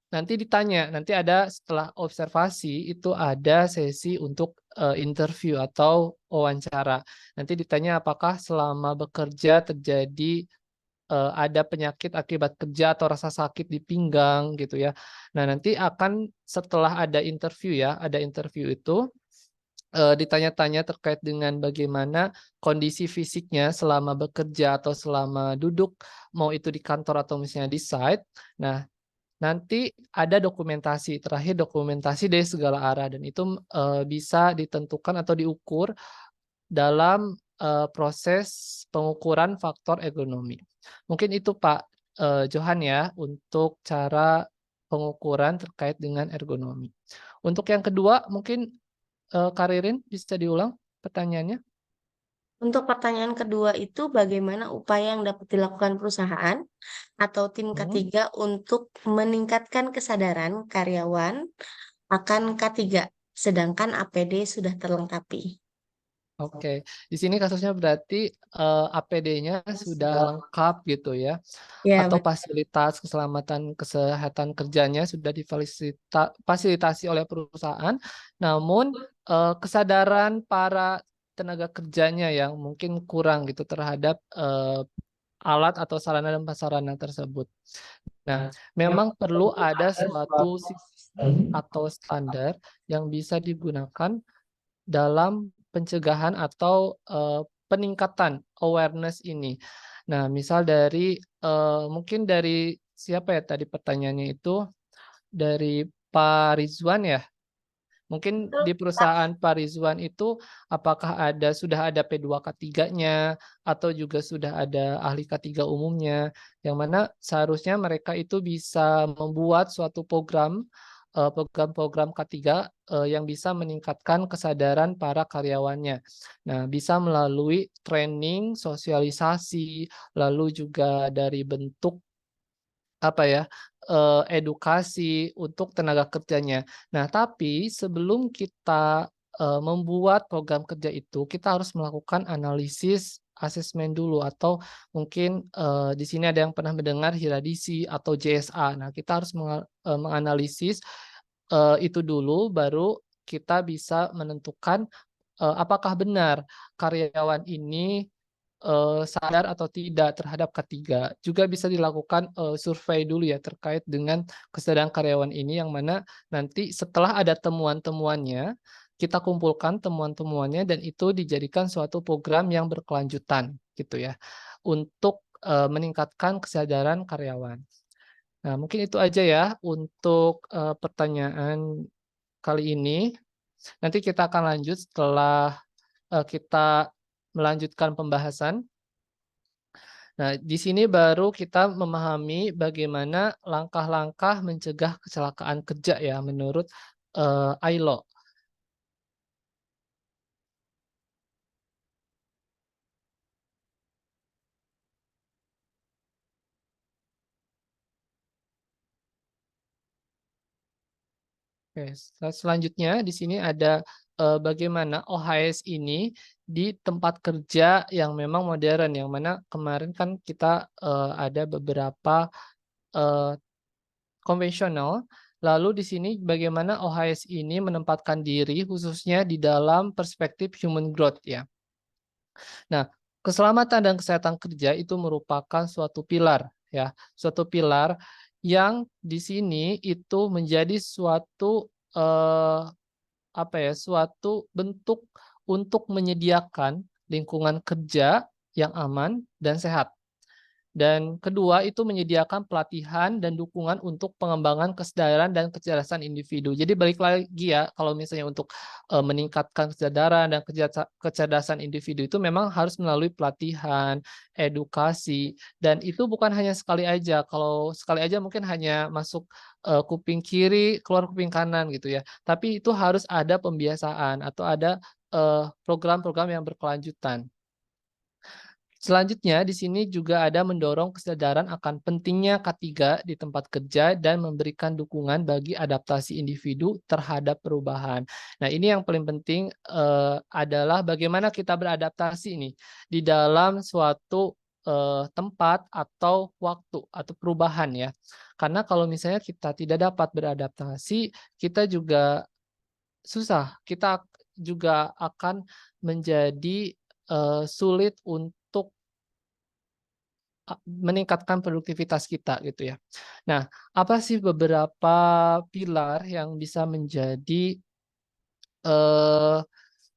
S1: Nanti ditanya, nanti ada setelah observasi itu ada sesi untuk interview atau wawancara. Nanti ditanya apakah selama bekerja terjadi ada penyakit akibat kerja atau rasa sakit di pinggang gitu ya. Nah, nanti akan setelah ada interview ya, ada interview itu ditanya-tanya terkait dengan bagaimana kondisi fisiknya selama bekerja atau selama duduk, mau itu di kantor atau misalnya di site. Nah, nanti ada dokumentasi, terakhir dokumentasi dari segala arah dan itu bisa ditentukan atau diukur dalam proses pengukuran faktor ergonomi. Mungkin itu Pak Johan ya untuk cara pengukuran terkait dengan ergonomi. Untuk yang kedua mungkin Kak Ririn bisa diulang pertanyaannya?
S2: Untuk pertanyaan kedua itu bagaimana upaya yang dapat dilakukan perusahaan atau tim K3 untuk meningkatkan kesadaran karyawan akan K3, sedangkan APD sudah terlengkapi.
S1: Oke, di sini kasusnya berarti APD-nya sudah lengkap gitu ya,
S2: Ya,
S1: atau fasilitas keselamatan kesehatan kerjanya sudah difasilitasi oleh perusahaan, namun kesadaran para tenaga kerjanya yang mungkin kurang gitu terhadap alat atau sarana dan prasarana tersebut. Nah, memang perlu ada suatu sistem atau standar yang bisa digunakan dalam pencegahan atau peningkatan awareness ini. Nah, misal dari mungkin dari siapa ya tadi pertanyaannya itu dari Pak Rizwan ya. Mungkin di perusahaan Pak Rizwan itu apakah sudah ada P2K3-nya atau juga sudah ada ahli K3 umumnya yang mana seharusnya mereka itu bisa membuat suatu program-program K3 yang bisa meningkatkan kesadaran para karyawannya. Nah, bisa melalui training, sosialisasi, lalu juga dari bentuk apa ya, edukasi untuk tenaga kerjanya. Nah, tapi sebelum kita membuat program kerja itu, kita harus melakukan analisis asesmen dulu atau mungkin di sini ada yang pernah mendengar Hiradisi atau JSA. Nah, kita harus menganalisis itu dulu, baru kita bisa menentukan apakah benar karyawan ini sadar atau tidak terhadap K3. Juga bisa dilakukan survei dulu ya terkait dengan kesadaran karyawan ini, yang mana nanti setelah ada temuan-temuannya, kita kumpulkan temuan-temuannya dan itu dijadikan suatu program yang berkelanjutan gitu ya untuk meningkatkan kesadaran karyawan. Nah, mungkin itu aja ya untuk pertanyaan kali ini. Nanti kita akan lanjut setelah kita melanjutkan pembahasan. Nah, di sini baru kita memahami bagaimana langkah-langkah mencegah kecelakaan kerja ya menurut ILO. Oke, selanjutnya di sini ada bagaimana OHS ini di tempat kerja yang memang modern, yang mana kemarin kan kita ada beberapa konvensional, lalu di sini bagaimana OHS ini menempatkan diri khususnya di dalam perspektif human growth ya. Nah, keselamatan dan kesehatan kerja itu merupakan suatu pilar ya, suatu pilar yang di sini itu menjadi suatu suatu bentuk untuk menyediakan lingkungan kerja yang aman dan sehat. Dan kedua, itu menyediakan pelatihan dan dukungan untuk pengembangan kesadaran dan kecerdasan individu. Jadi balik lagi ya, kalau misalnya untuk meningkatkan kesadaran dan kecerdasan individu itu memang harus melalui pelatihan, edukasi, dan itu bukan hanya sekali aja. Kalau sekali aja mungkin hanya masuk kuping kiri, keluar kuping kanan gitu ya. Tapi itu harus ada pembiasaan atau ada program-program yang berkelanjutan. Selanjutnya, di sini juga ada mendorong kesadaran akan pentingnya K3 di tempat kerja dan memberikan dukungan bagi adaptasi individu terhadap perubahan. Nah, ini yang paling penting adalah bagaimana kita beradaptasi nih di dalam suatu tempat atau waktu atau perubahan ya. Karena kalau misalnya kita tidak dapat beradaptasi, kita juga susah. Kita juga akan menjadi sulit untuk meningkatkan produktivitas kita gitu ya. Nah, apa sih beberapa pilar yang bisa eh,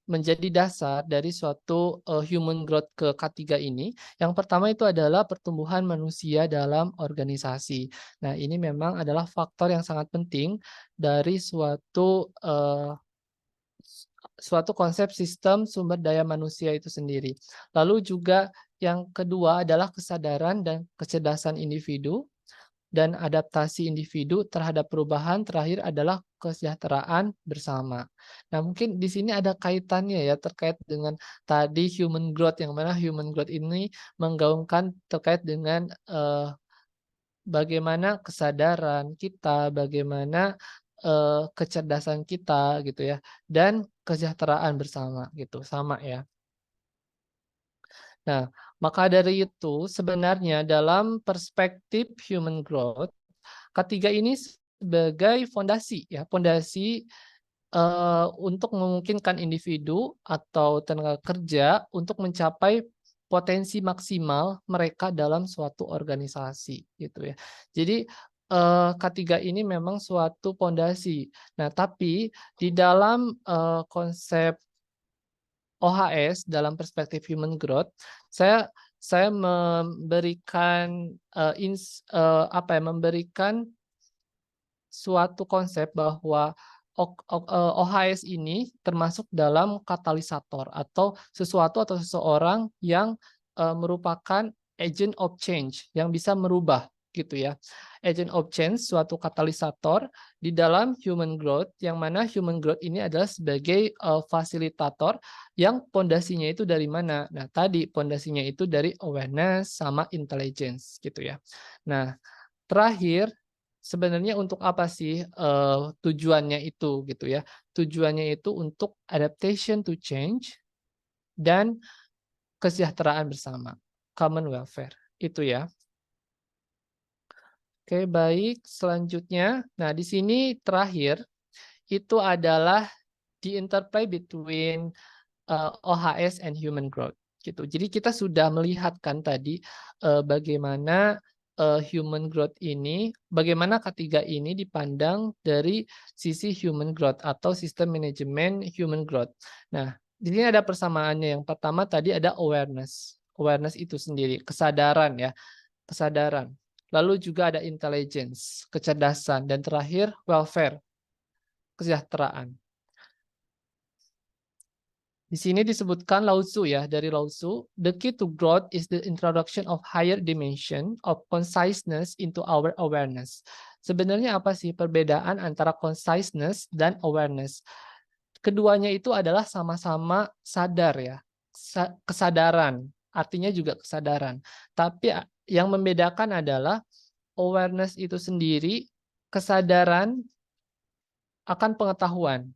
S1: menjadi dasar dari suatu human growth ke K3 ini? Yang pertama itu adalah pertumbuhan manusia dalam organisasi. Nah, ini memang adalah faktor yang sangat penting dari suatu konsep sistem sumber daya manusia itu sendiri. Lalu juga yang kedua adalah kesadaran dan kecerdasan individu dan adaptasi individu terhadap perubahan. Terakhir adalah kesejahteraan bersama. Nah, mungkin di sini ada kaitannya ya terkait dengan tadi human growth, yang mana human growth ini menggaungkan terkait dengan bagaimana kesadaran kita, bagaimana kecerdasan kita gitu ya, dan kesejahteraan bersama gitu, sama ya. Nah, maka dari itu sebenarnya dalam perspektif human growth, K3 ini sebagai fondasi ya, fondasi untuk memungkinkan individu atau tenaga kerja untuk mencapai potensi maksimal mereka dalam suatu organisasi gitu ya. Jadi K3 ini memang suatu fondasi. Nah, tapi di dalam konsep OHS dalam perspektif human growth, saya memberikan memberikan suatu konsep bahwa OHS ini termasuk dalam katalisator atau sesuatu atau seseorang yang merupakan agent of change yang bisa merubah gitu ya. Agent of change, suatu katalisator di dalam human growth, yang mana human growth ini adalah sebagai fasilitator yang pondasinya itu dari mana? Nah, tadi pondasinya itu dari awareness sama intelligence gitu ya. Nah, terakhir, sebenarnya untuk apa sih tujuannya itu gitu ya? Tujuannya itu untuk adaptation to change dan kesejahteraan bersama, common welfare. Itu ya. Oke, baik. Selanjutnya, nah di sini terakhir itu adalah the interplay between OHS and human growth gitu. Jadi kita sudah melihat kan tadi bagaimana human growth ini, bagaimana ketiga ini dipandang dari sisi human growth atau sistem manajemen human growth. Nah, di sini ada persamaannya. Yang pertama tadi ada awareness. Awareness itu sendiri, kesadaran ya, kesadaran. Lalu juga ada intelligence, kecerdasan, dan terakhir welfare, kesejahteraan. Di sini disebutkan Lao Tzu ya, dari Lao Tzu, the key to growth is the introduction of higher dimension of conciseness into our awareness. Sebenarnya apa sih perbedaan antara conciseness dan awareness? Keduanya itu adalah sama-sama sadar ya, kesadaran, artinya juga kesadaran. Tapi yang membedakan adalah awareness itu sendiri, kesadaran akan pengetahuan.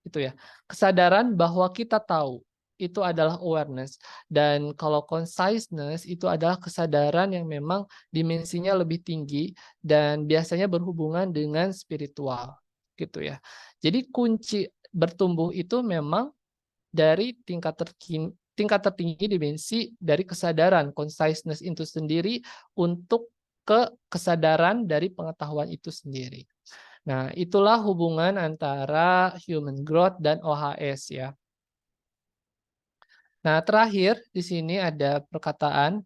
S1: Itu ya, kesadaran bahwa kita tahu, itu adalah awareness. Dan kalau conciseness itu adalah kesadaran yang memang dimensinya lebih tinggi dan biasanya berhubungan dengan spiritual gitu ya. Jadi kunci bertumbuh itu memang dari tingkat tertinggi dimensi dari kesadaran, conciseness itu sendiri untuk ke kesadaran dari pengetahuan itu sendiri. Nah, itulah hubungan antara human growth dan OHS ya. Nah, terakhir di sini ada perkataan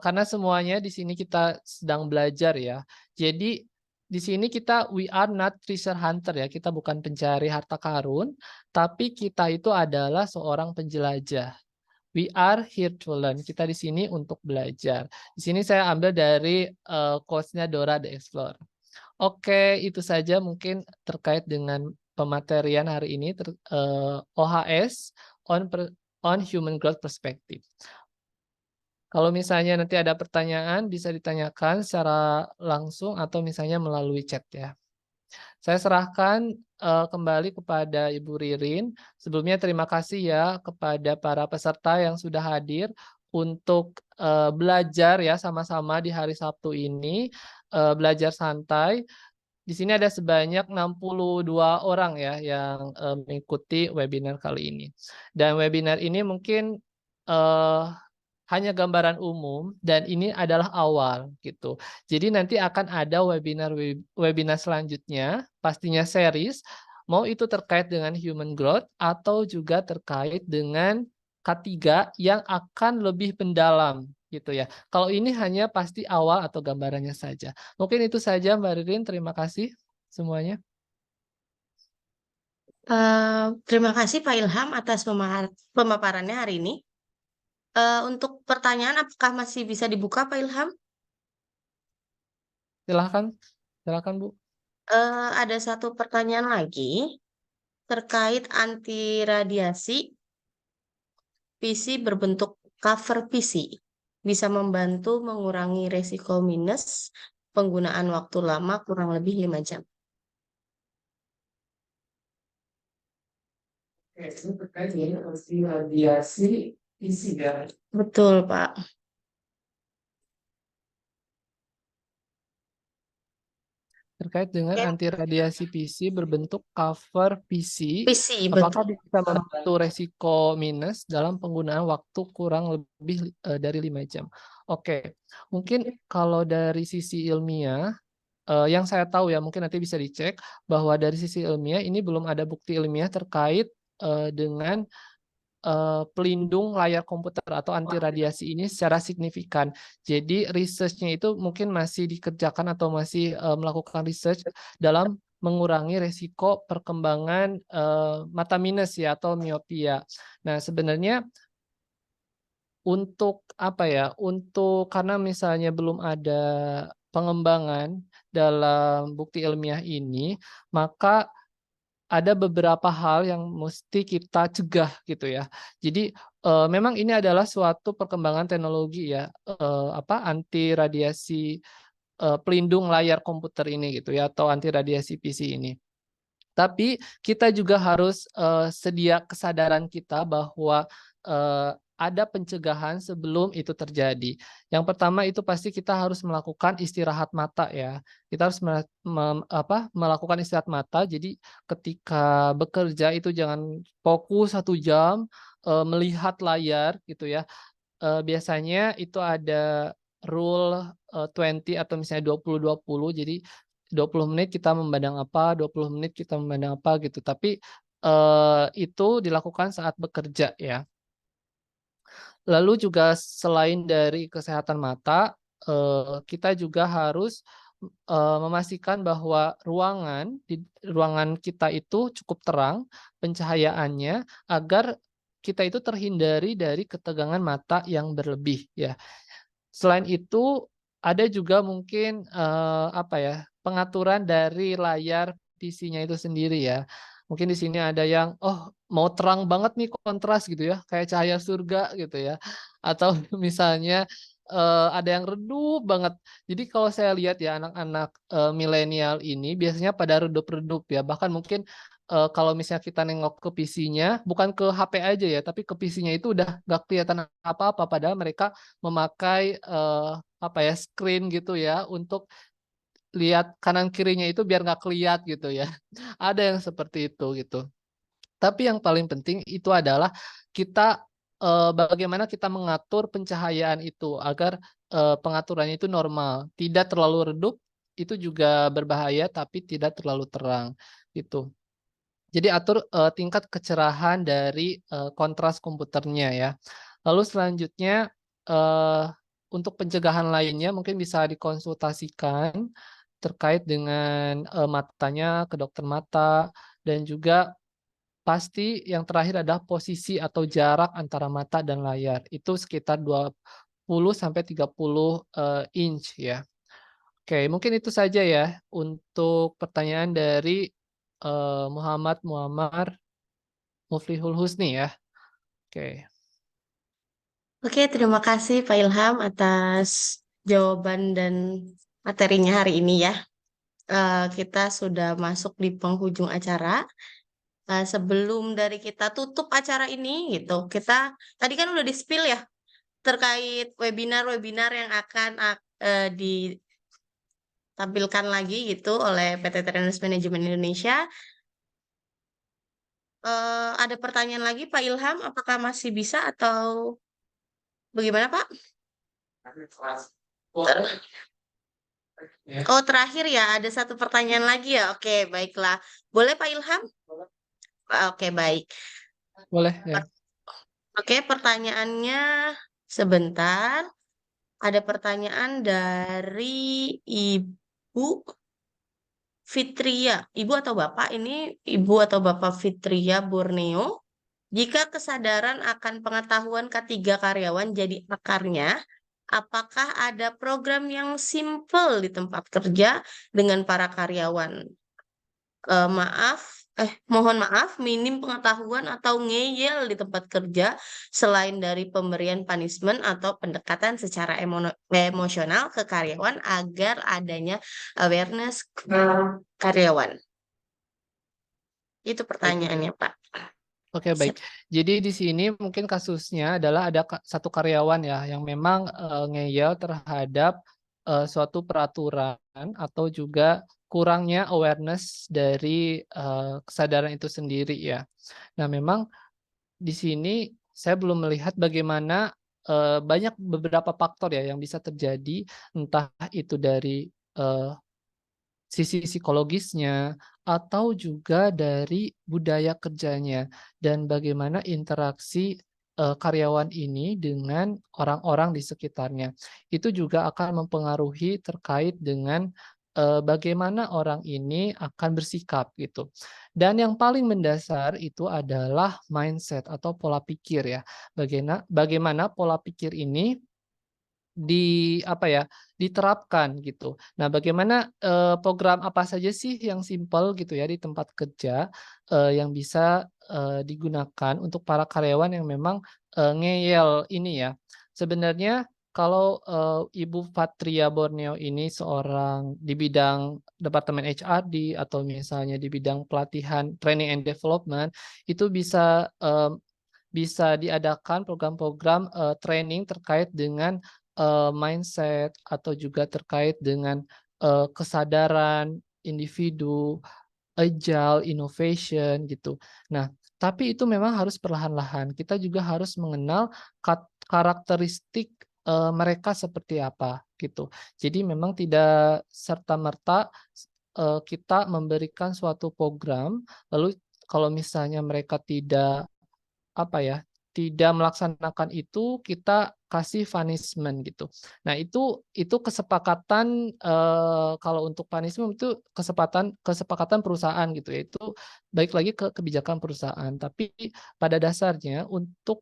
S1: karena semuanya di sini kita sedang belajar ya. Jadi di sini kita we are not treasure hunter ya. Kita bukan pencari harta karun, tapi kita itu adalah seorang penjelajah. We are here to learn. Kita di sini untuk belajar. Di sini saya ambil dari quotes-nya Dora the Explorer. Oke, itu saja mungkin terkait dengan pematerian hari ini OHS on human growth perspective. Kalau misalnya nanti ada pertanyaan bisa ditanyakan secara langsung atau misalnya melalui chat ya. Saya serahkan kembali kepada Ibu Ririn. Sebelumnya terima kasih ya kepada para peserta yang sudah hadir untuk belajar ya sama-sama di hari Sabtu ini, belajar santai. Di sini ada sebanyak 62 orang ya yang mengikuti webinar kali ini. Dan webinar ini mungkin hanya gambaran umum dan ini adalah awal gitu. Jadi nanti akan ada webinar selanjutnya, pastinya series, mau itu terkait dengan human growth atau juga terkait dengan K3 yang akan lebih mendalam gitu ya. Kalau ini hanya pasti awal atau gambarannya saja. Mungkin itu saja Mbak Ririn, terima kasih semuanya.
S2: Terima kasih Pak Ilham atas pemaparannya hari ini. Untuk pertanyaan, apakah masih bisa dibuka Pak Ilham?
S1: Silakan, silakan Bu.
S2: Ada satu pertanyaan lagi terkait anti radiasi PC berbentuk cover PC. Bisa membantu mengurangi resiko minus penggunaan waktu lama kurang lebih 5 jam.
S1: Ini terkait dengan anti radiasi PC ya.
S2: Betul, Pak.
S1: Terkait dengan anti radiasi PC berbentuk cover PC,
S2: PC,
S1: apakah
S2: betul.
S1: bisa membantu resiko minus dalam penggunaan waktu kurang lebih dari 5 jam? Oke, mungkin kalau dari sisi ilmiah, yang saya tahu ya mungkin nanti bisa dicek bahwa dari sisi ilmiah ini belum ada bukti ilmiah terkait dengan pelindung layar komputer atau anti radiasi ini secara signifikan. Jadi research-nya itu mungkin masih dikerjakan atau masih melakukan research dalam mengurangi resiko perkembangan mata minus ya atau miopia. Nah, sebenarnya untuk apa ya? Untuk karena misalnya belum ada pengembangan dalam bukti ilmiah ini, maka ada beberapa hal yang mesti kita cegah gitu ya. Jadi memang ini adalah suatu perkembangan teknologi ya, anti radiasi pelindung layar komputer ini gitu ya, atau anti radiasi PC ini. Tapi kita juga harus sedia kesadaran kita bahwa ada pencegahan sebelum itu terjadi. Yang pertama itu pasti kita harus melakukan istirahat mata ya. Kita harus melakukan istirahat mata. Jadi ketika bekerja itu jangan fokus 1 jam melihat layar gitu ya. Biasanya itu ada rule 20 atau misalnya 20-20. Jadi 20 menit kita memandang apa, 20 menit kita memandang apa gitu. Tapi itu dilakukan saat bekerja ya. Lalu juga selain dari kesehatan mata, kita juga harus memastikan bahwa ruangan kita itu cukup terang pencahayaannya agar kita itu terhindari dari ketegangan mata yang berlebih ya. Selain itu ada juga mungkin pengaturan dari layar PC-nya itu sendiri ya. Mungkin di sini ada yang mau terang banget nih kontras gitu ya, kayak cahaya surga gitu ya. Atau misalnya ada yang redup banget. Jadi kalau saya lihat ya anak-anak milenial ini biasanya pada redup-redup ya. Bahkan mungkin kalau misalnya kita nengok ke PC-nya, bukan ke HP aja ya, tapi ke PC-nya itu udah nggak kelihatan apa-apa padahal mereka memakai screen gitu ya untuk lihat kanan kirinya itu biar nggak keliat gitu ya. Ada yang seperti itu gitu. Tapi yang paling penting itu adalah kita bagaimana kita mengatur pencahayaan itu agar pengaturannya itu normal, tidak terlalu redup, itu juga berbahaya tapi tidak terlalu terang gitu. Jadi atur tingkat kecerahan dari kontras komputernya ya. Lalu selanjutnya untuk pencegahan lainnya mungkin bisa dikonsultasikan terkait dengan matanya ke dokter mata dan juga pasti yang terakhir adalah posisi atau jarak antara mata dan layar. Itu sekitar 20 sampai 30 inch ya. Oke, mungkin itu saja ya untuk pertanyaan dari Muhammad Muammar Muflihul Husni ya. Oke.
S2: Oke, terima kasih Pak Ilham atas jawaban dan materinya hari ini ya. Kita sudah masuk di penghujung acara. Sebelum dari kita tutup acara ini gitu, kita tadi kan udah di-spill ya terkait webinar-webinar yang akan ditampilkan lagi gitu oleh PT Trans Management Indonesia. Ada pertanyaan lagi Pak Ilham, apakah masih bisa atau bagaimana Pak? Oh, terakhir ya, ada satu pertanyaan lagi ya. Oke, baiklah. Boleh Pak Ilham? Oke, baik.
S1: Boleh ya.
S2: Oke, pertanyaannya sebentar. Ada pertanyaan dari Ibu Fitria. Ibu atau Bapak ini, Ibu atau Bapak Fitria Borneo. Jika kesadaran akan pengetahuan ketiga karyawan jadi akarnya, apakah ada program yang simple di tempat kerja dengan para karyawan? Mohon maaf, minim pengetahuan atau ngeyel di tempat kerja selain dari pemberian punishment atau pendekatan secara emosional ke karyawan agar adanya awareness ke karyawan. Itu pertanyaannya, Pak.
S1: Oke, baik. Jadi di sini mungkin kasusnya adalah ada satu karyawan ya yang memang ngeyel terhadap suatu peraturan atau juga kurangnya awareness dari kesadaran itu sendiri ya. Nah, memang di sini saya belum melihat bagaimana banyak beberapa faktor ya yang bisa terjadi, entah itu dari sisi psikologisnya atau juga dari budaya kerjanya dan bagaimana interaksi karyawan ini dengan orang-orang di sekitarnya. Itu juga akan mempengaruhi terkait dengan bagaimana orang ini akan bersikap gitu. Dan yang paling mendasar itu adalah mindset atau pola pikir ya. Bagaimana pola pikir ini diterapkan gitu. Nah, bagaimana program apa saja sih yang simpel gitu ya di tempat kerja yang bisa digunakan untuk para karyawan yang memang ngeyel ini ya. Sebenarnya kalau Ibu Fatria Borneo ini seorang di bidang Departemen HRD atau misalnya di bidang pelatihan training and development itu bisa bisa diadakan program-program training terkait dengan mindset atau juga terkait dengan kesadaran individu, agile, innovation gitu. Nah, tapi itu memang harus perlahan-lahan. Kita juga harus mengenal karakteristik mereka seperti apa gitu. Jadi memang tidak serta-merta kita memberikan suatu program, lalu kalau misalnya mereka tidak apa ya, tidak melaksanakan itu, kita kasih punishment gitu. Nah itu kesepakatan, kalau untuk punishment itu kesepakatan perusahaan gitu ya, itu balik lagi ke kebijakan perusahaan. Tapi pada dasarnya untuk,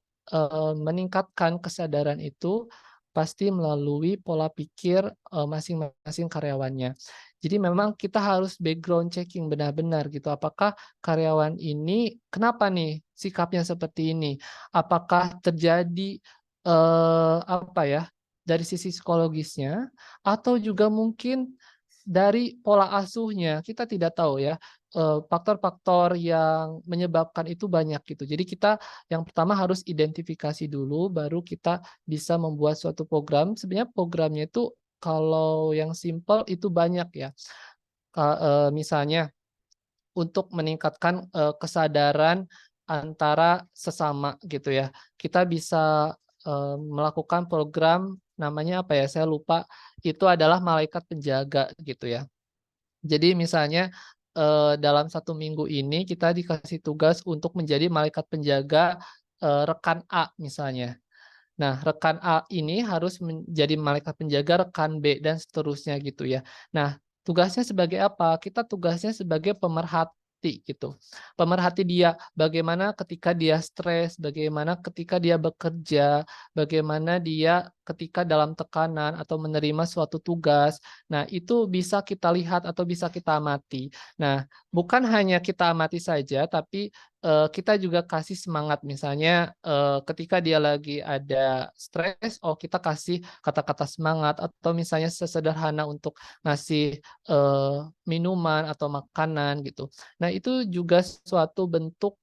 S1: meningkatkan kesadaran itu pasti melalui pola pikir, masing-masing karyawannya. Jadi memang kita harus background checking benar-benar gitu, apakah karyawan ini kenapa nih sikapnya seperti ini? Apakah terjadi, apa ya, dari sisi psikologisnya atau juga mungkin dari pola asuhnya, kita tidak tahu ya, faktor-faktor yang menyebabkan itu banyak gitu. Jadi kita yang pertama harus identifikasi dulu, baru kita bisa membuat suatu program. Sebenarnya programnya itu kalau yang simpel itu banyak ya, misalnya untuk meningkatkan, kesadaran antara sesama gitu ya. Kita bisa, melakukan program namanya apa ya, saya lupa, itu adalah malaikat penjaga gitu ya. Jadi misalnya, dalam 1 minggu ini kita dikasih tugas untuk menjadi malaikat penjaga, rekan A misalnya. Nah, rekan A ini harus menjadi malaikat penjaga rekan B dan seterusnya gitu ya. Nah, tugasnya sebagai apa? Kita tugasnya sebagai pemerhati gitu. Pemerhati dia, bagaimana ketika dia stres, bagaimana ketika dia bekerja, bagaimana dia ketika dalam tekanan atau menerima suatu tugas. Nah, itu bisa kita lihat atau bisa kita amati. Nah, bukan hanya kita amati saja, tapi kita juga kasih semangat misalnya, ketika dia lagi ada stres, oh kita kasih kata-kata semangat atau misalnya sesederhana untuk ngasih, minuman atau makanan gitu. Nah itu juga suatu bentuk,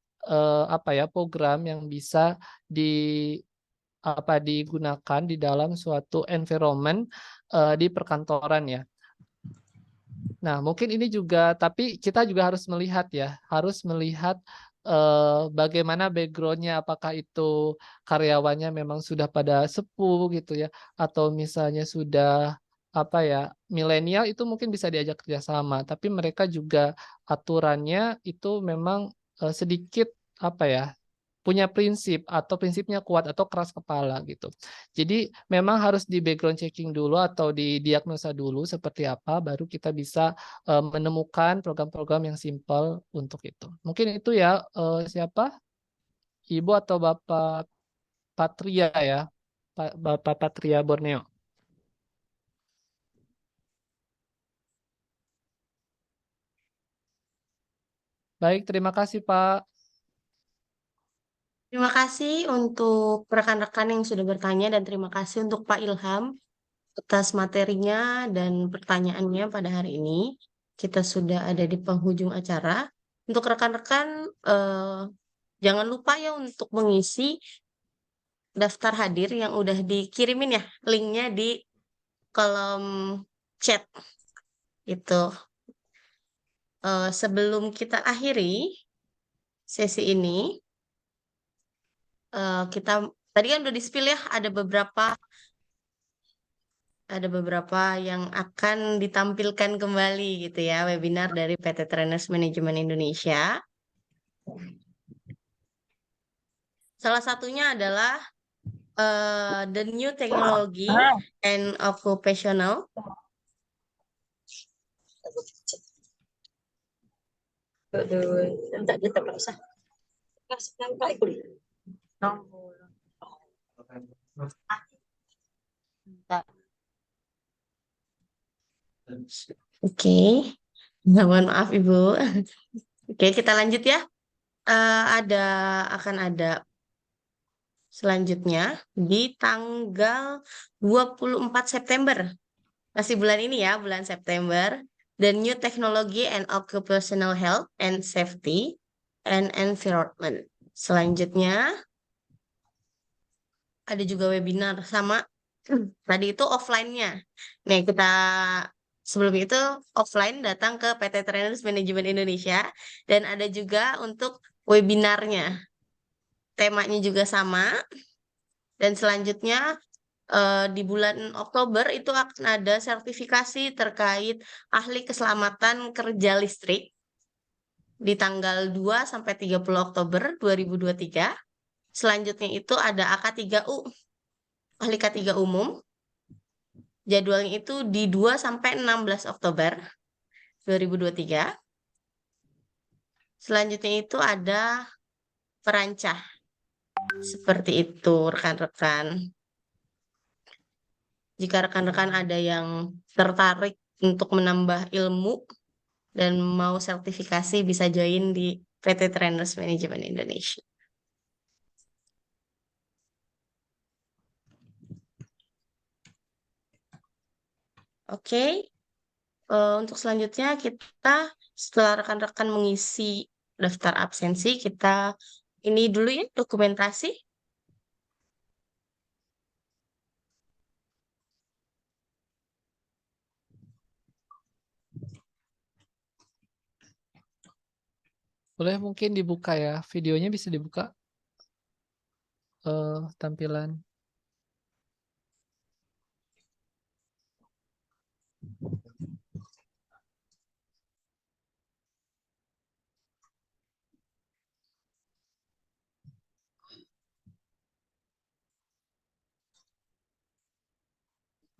S1: apa ya, program yang bisa digunakan di dalam suatu environment, di perkantoran ya. Nah, mungkin ini juga tapi kita juga harus melihat ya, harus melihat, bagaimana background-nya, apakah itu karyawannya memang sudah pada sepuh gitu ya, atau misalnya sudah, apa ya, milenial itu mungkin bisa diajak kerjasama, tapi mereka juga aturannya itu memang, sedikit, apa ya, punya prinsip atau prinsipnya kuat atau keras kepala gitu. Jadi memang harus di background checking dulu atau didiagnosa dulu seperti apa, baru kita bisa, menemukan program-program yang simpel untuk itu. Mungkin itu ya, siapa? Ibu atau Bapak Patria ya? Bapak Patria Borneo. Baik, terima kasih Pak.
S2: Terima kasih untuk rekan-rekan yang sudah bertanya dan terima kasih untuk Pak Ilham atas materinya dan pertanyaannya pada hari ini. Kita sudah ada di penghujung acara. Untuk rekan-rekan, jangan lupa ya untuk mengisi daftar hadir yang udah dikirimin ya, linknya di kolom chat. Itu. Sebelum kita akhiri sesi ini, kita tadi kan udah di-spill ya, ada beberapa yang akan ditampilkan kembali gitu ya, webinar dari PT Trainers Management Indonesia. Salah satunya adalah the new technology and occupational. Oke, mohon maaf Ibu. Oke, kita lanjut ya. Akan ada selanjutnya di tanggal 24 September. Masih bulan ini ya, bulan September. The New Technology and Occupational Health and Safety and Environment. Selanjutnya ada juga webinar sama tadi itu offline-nya. Nih kita sebelum itu offline datang ke PT Trainers Management Indonesia dan ada juga untuk webinarnya. Temanya juga sama dan selanjutnya di bulan Oktober itu akan ada sertifikasi terkait ahli keselamatan kerja listrik di tanggal 2 sampai 30 Oktober 2023. Selanjutnya itu ada AK3U, ahli K3 umum. Jadwalnya itu di 2 sampai 16 Oktober 2023. Selanjutnya itu ada perancah. Seperti itu rekan-rekan. Jika rekan-rekan ada yang tertarik untuk menambah ilmu dan mau sertifikasi bisa join di PT Trainers Management Indonesia. Oke, untuk selanjutnya kita setelah rekan-rekan mengisi daftar absensi, kita ini dulu ya dokumentasi.
S1: Boleh mungkin dibuka ya, videonya bisa dibuka tampilan.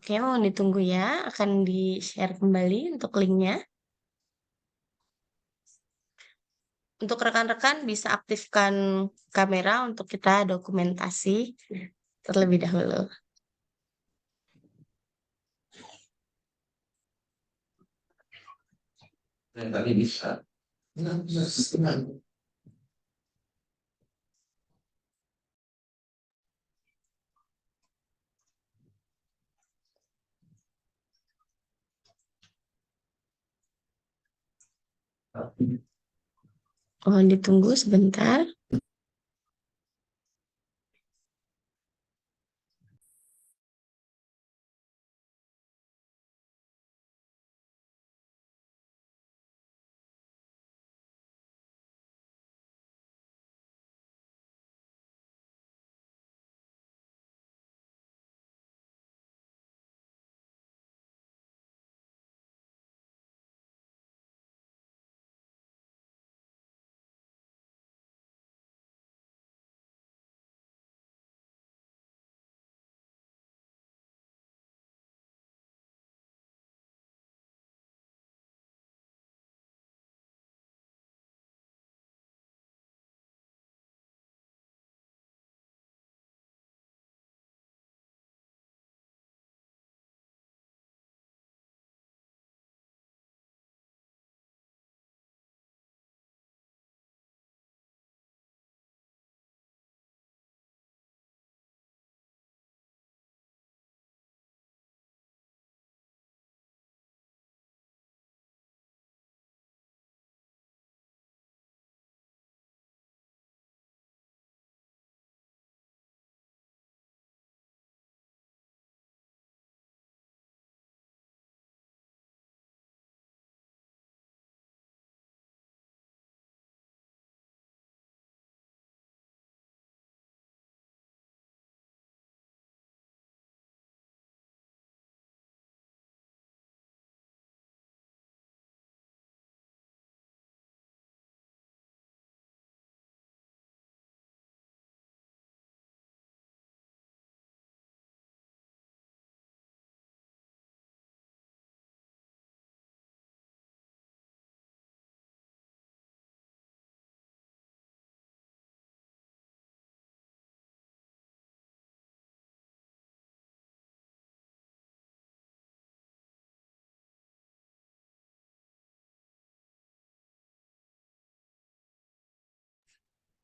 S2: Oke, mohon ditunggu ya, akan di-share kembali untuk linknya. Untuk rekan-rekan bisa aktifkan kamera untuk kita dokumentasi terlebih dahulu.
S5: Tadi bisa.
S2: Mohon ditunggu sebentar.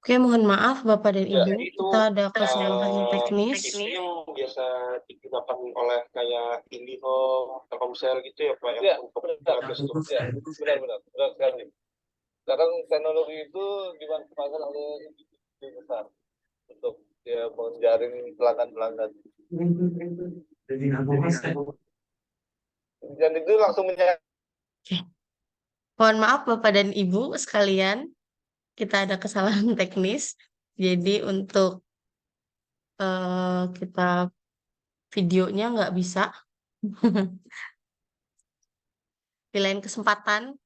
S2: Oke, mohon maaf Bapak dan
S5: Ya,
S2: Ibu,
S5: itu
S2: kita ada kesalahan teknis.
S5: yang biasa digunakan oleh kayak Indiho, Telkomsel gitu ya Pak, yang untuk gratis itu. Ya, benar sekali. Sekarang teknologi itu dimanfaatkan oleh industri besar untuk Ya menjaring pelanggan-pelanggan. Dan itu langsung menyerang.
S2: Mohon maaf Bapak dan Ibu sekalian, kita ada kesalahan teknis. Jadi untuk kita videonya nggak bisa. Di lain kesempatan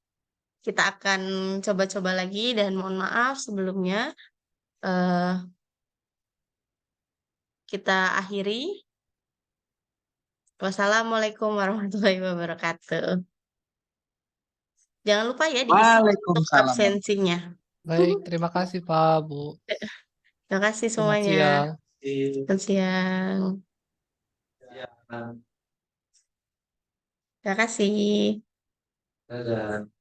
S2: kita akan coba-coba lagi dan mohon maaf sebelumnya. Kita akhiri. Wassalamualaikum warahmatullahi wabarakatuh. Jangan lupa ya diisi untuk
S4: Waalaikumsalam.
S2: absensinya.
S1: Baik, terima kasih Pak, Bu.
S2: Terima kasih
S1: Selamat
S2: semuanya.
S1: siang.
S2: Selamat siang. Terima kasih.
S1: Dadah.